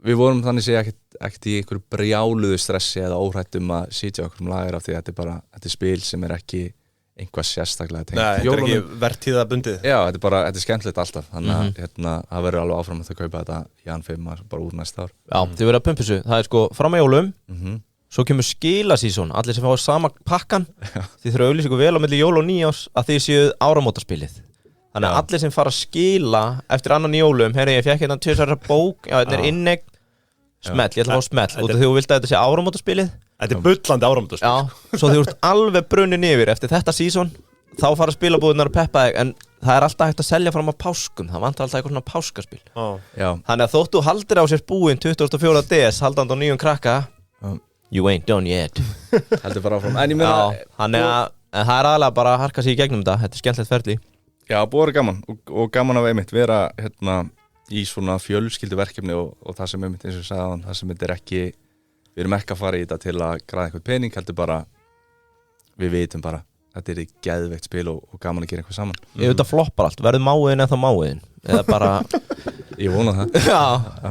við vorum þannig segja ekkert í einhverju brjáluðu stressi eða óhrættum að sitja okkur lager af því að þetta er spil sem er ekki einhvað sérstaklega tengt. Nei, þetta er ekki vertíðabundið. Já, þetta er skemmtilegt alltaf, þannig að það verður alveg áfram að þau kaupa þetta Jan 5 bara úr næsta ár. Já, þið verður að pumpa þessu, það er sko fram að jólum, svo kemur skilasísón, allir sem fá sama pakkan, þið þurfa að auglýsa ykkur vel á milli jól og nýjás að þið séuð áramótaspilið. Þannig að allir sem fara að skila eftir annan jólum, herri, ég fekk hérna 2 bók, já, þetta er innegn, smell, ég ætla að fá smell, út af því þú vilt að þetta sé áramótaspilið. Þetta er bullandi áramótaspil. Já, svo þið ert alveg brunnin yfir eftir þetta sísón, þá fara spilabúðunar að peppa þig, en það er alltaf hægt að selja fram á páskum, það vantar alltaf eitthvað svona páskaspil. Þannig að þóttu haldir á sér búinn 24. DS, haldandi á nýjum krakka, you ain't done yet. Heldur bara áfram. En ég meina, þannig að það er aðalega bara að harka sig í gegnum þetta er skemmtilegt ferli. Já, búið er gaman og gaman að einmitt vera í svona fjölskylduverkefni og það sem einmitt eins og sagðan, það sem þetta er ekki, við erum ekki að fara í þetta til að græða einhvern pening, heldur bara við vitum bara, þetta er geðveikt spil og gaman að gera eitthvað saman. Ef þetta floppar allt, verður máiðin eða máiðin? Eða bara Ég vona það. Já.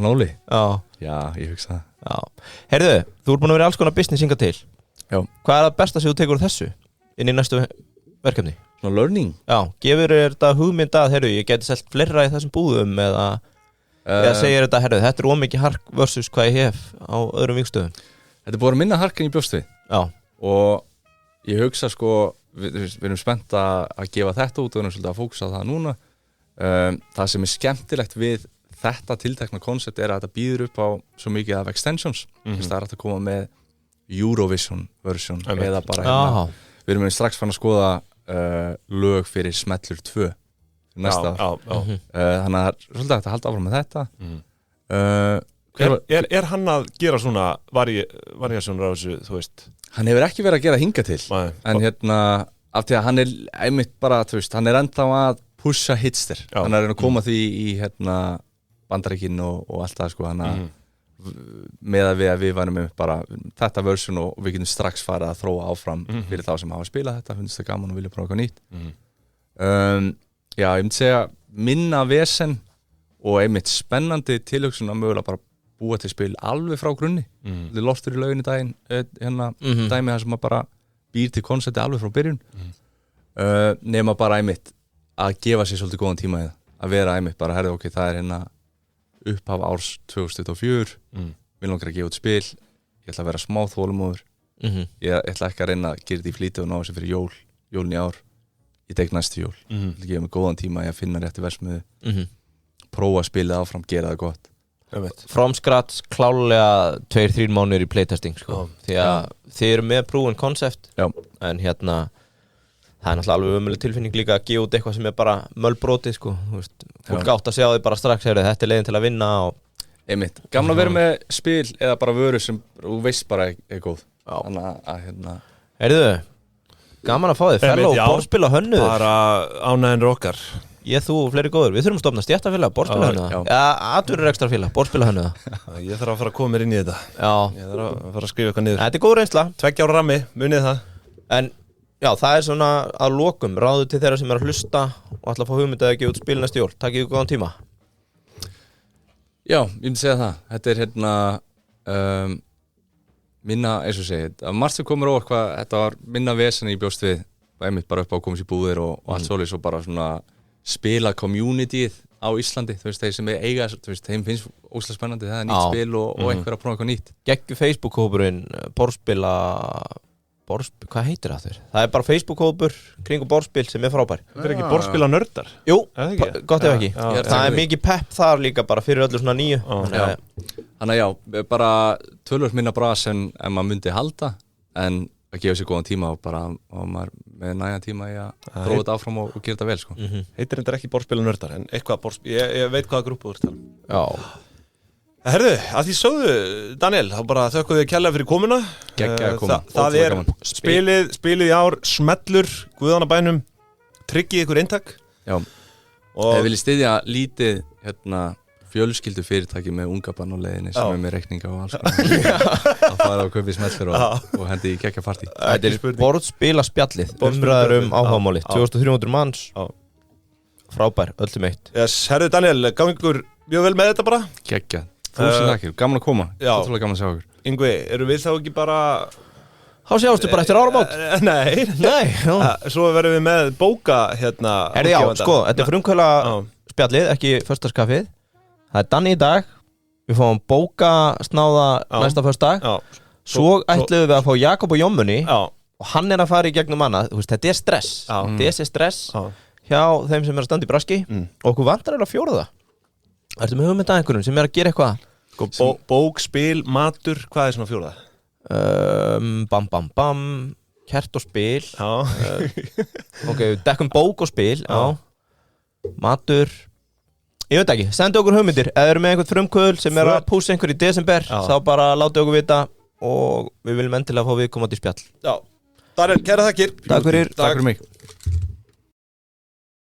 Nóli. Já, ég hugsa það. Já. Heyrðu, þú ert búin að vera alls konar business hingað til. Já. Hvað er það besta sem þú tekur úr þessu inn í næstu verkefni? Svona learning? Já, gefur þetta hugmynd að, heyrðu, ég geti selt fleira í þessum búðum eða segir þetta, heyrðu, þetta er ómikið hark versus hvað ég hef á öðrum vikstöðum. Þetta er búin að minna hark en ég bjóst við. Já. Og ég hugsa sko, við erum spennt að gefa þetta út og við erum svolítið að fókusa á það núna. Það sem er skemmtilegt við þetta tiltekna koncept er að þetta býður upp á svo mikið af extensions. Það er hægt að koma með Eurovision version eða bara við erum strax fann að skoða lög fyrir Smellur 2 næsta ár. Þannig að það er svolítið hægt að halda áfram með þetta. Er hann að gera svona variationer á þessu, þú veist? Hann hefur ekki verið að gera hingað til. En af því að hann er einmitt bara, þú veist, hann er ennþá að pusha hitster. Hann er að koma því í Bandaríkin og allt það sko, hann að með að við varum með bara þetta version og við getum strax farið að þróa áfram fyrir þá sem hafa spilað þetta, finnst það gaman og vilja prófa eitthvað nýtt. Já, ég myndi segja minna vesen og einmitt spennandi tilhugsun að mögulega bara búa til spil alveg frá grunni Þið loftur í lauginni daginn hérna dæmi þar sem maður bara býr til konsepti alveg frá byrjun nema bara einmitt að gefa sér svolítið góðan tíma í það að vera einmitt bara, herðu ok, það hérna upphaf árs 2024 Mér langar að gefa út spil Ég ætla að vera smá þolumóður Ég ætla ekki að reyna að gera þetta í flýti og ná þessi fyrir jólin í ár Ég tek næstu jól Ég ætla að gefa mig góðan tíma í að finna rétti versmiðu prófa að spila áfram, gera það gott From scratch klálega 2-3 mánuðir í playtesting sko. Því að þið eru með proven concept en hérna það er náttúrulega alveg ömuleg tilfinning líka að gefa út eitthvað sem er bara mölbrotið sko. Fólk átt að sjá þið bara strax þetta er leiðin til að vinna Einmitt, gaman að vera með spil eða bara vöru sem þú veist bara er góð Þannig að hérna Heyrðu, gaman að fá þig fellow borðspila hönnuður Bara ánæðinir okkar Þú og fleiri góður, við þurfum að stofna stéttafélag, borðspila hönnuða atvinnurekstrafélag, borðspila hönnuða Ég þarf að fara að koma mér inn í þetta Ég þarf að fara að skrifa eitthvað niður Þetta er góð reynsla 2 ára rammi, munið það En já, það er svona að lokum ráðu til þeirra sem er að hlusta og ætla að fá hugmyndið að gefa út spil næsta jól Takk ykkur góðan tíma Já, ég myndi segja það Þetta er hérna minna, eins og segið að margt sem komur óvart hvað þetta var minna vesen í bjóst við einmitt bara upp á að komast í búðir og allt svoleiðis og bara svona spila communityð á Íslandi þú veist, þeir sem eiga, þú veist, þeim finnst óslega spennandi, það er nýtt spil og einhver að prófa eitthvað nýtt Geggju Facebook-hópurinn, borðspila hvað heitir það þér? Það er bara Facebook-hópur kringu borðspil sem er frábær Það er ekki borðspila nördar? Jú, gott ef ekki Það er mikið pepp þar líka bara fyrir öllu svona nýju Þannig að já, bara tölvöld minna bras en maður myndi halda en að gefa sér góðan tíma og bara og maður með nægan tíma í að prófa þetta áfram og gera þetta vel sko. Heitir þetta ekki borðspila nördar en eitthvað borðspila, ég veit hvaða grúpu þú ert Já Herðu, að því sögðu, Daniel, þá bara þökkum við kærlega fyrir komuna Geggjaði koma Það er spilið í ár, smellur, guðanabænum tryggið ykkur eintak Já, ef viljið styðja lítið fjölskyldu fyrirtæki með ungabann á leiðinni sem er með reikninga og alls að fara á kaupi smellur og hendi í geggja partí Þetta er borðspilaspjallið umræður áhugamáli 2300 manns Frábær, öllum eitt Herðu, Daniel, gangi ykkur mjög vel með þetta bara Geggja Þúsund takkir, gaman að koma, ótrúlega gaman að sjá okkur Yngvi, eru við þá ekki bara Þá sjáumstu bara eftir áramót Nei Svo verðum við með bóka Herði já, sko, þetta er frumkvæla spjallið, ekki föstaskaffið Það er Danni í dag Við fáum bóka snáða næsta föstudag Svo ætluðum við að fá Jakob og Jómmunni Og hann er að fara í gegnum annað Þetta er stress Þetta er stress hjá þeim sem er að standa í braski Og okkur vantar eiginlega fjóruða Ertu með hugmynd að einhverjum sem er að gera eitthvað? Bók, spil, matur, hvað er svona fjóða? Bam, bam, bam Kert og spil Ok, dekkum bók og spil Matur Ég veit ekki, sendu okkur hugmyndir Eða eru með einhvern frumkvöðl sem er að púsa einhver í desember Þá bara láta okkur vita Og við viljum endilega fá viðkomandi í spjall Já, Daniel, kæra þakkir Takk fyrir Takk fyrir mig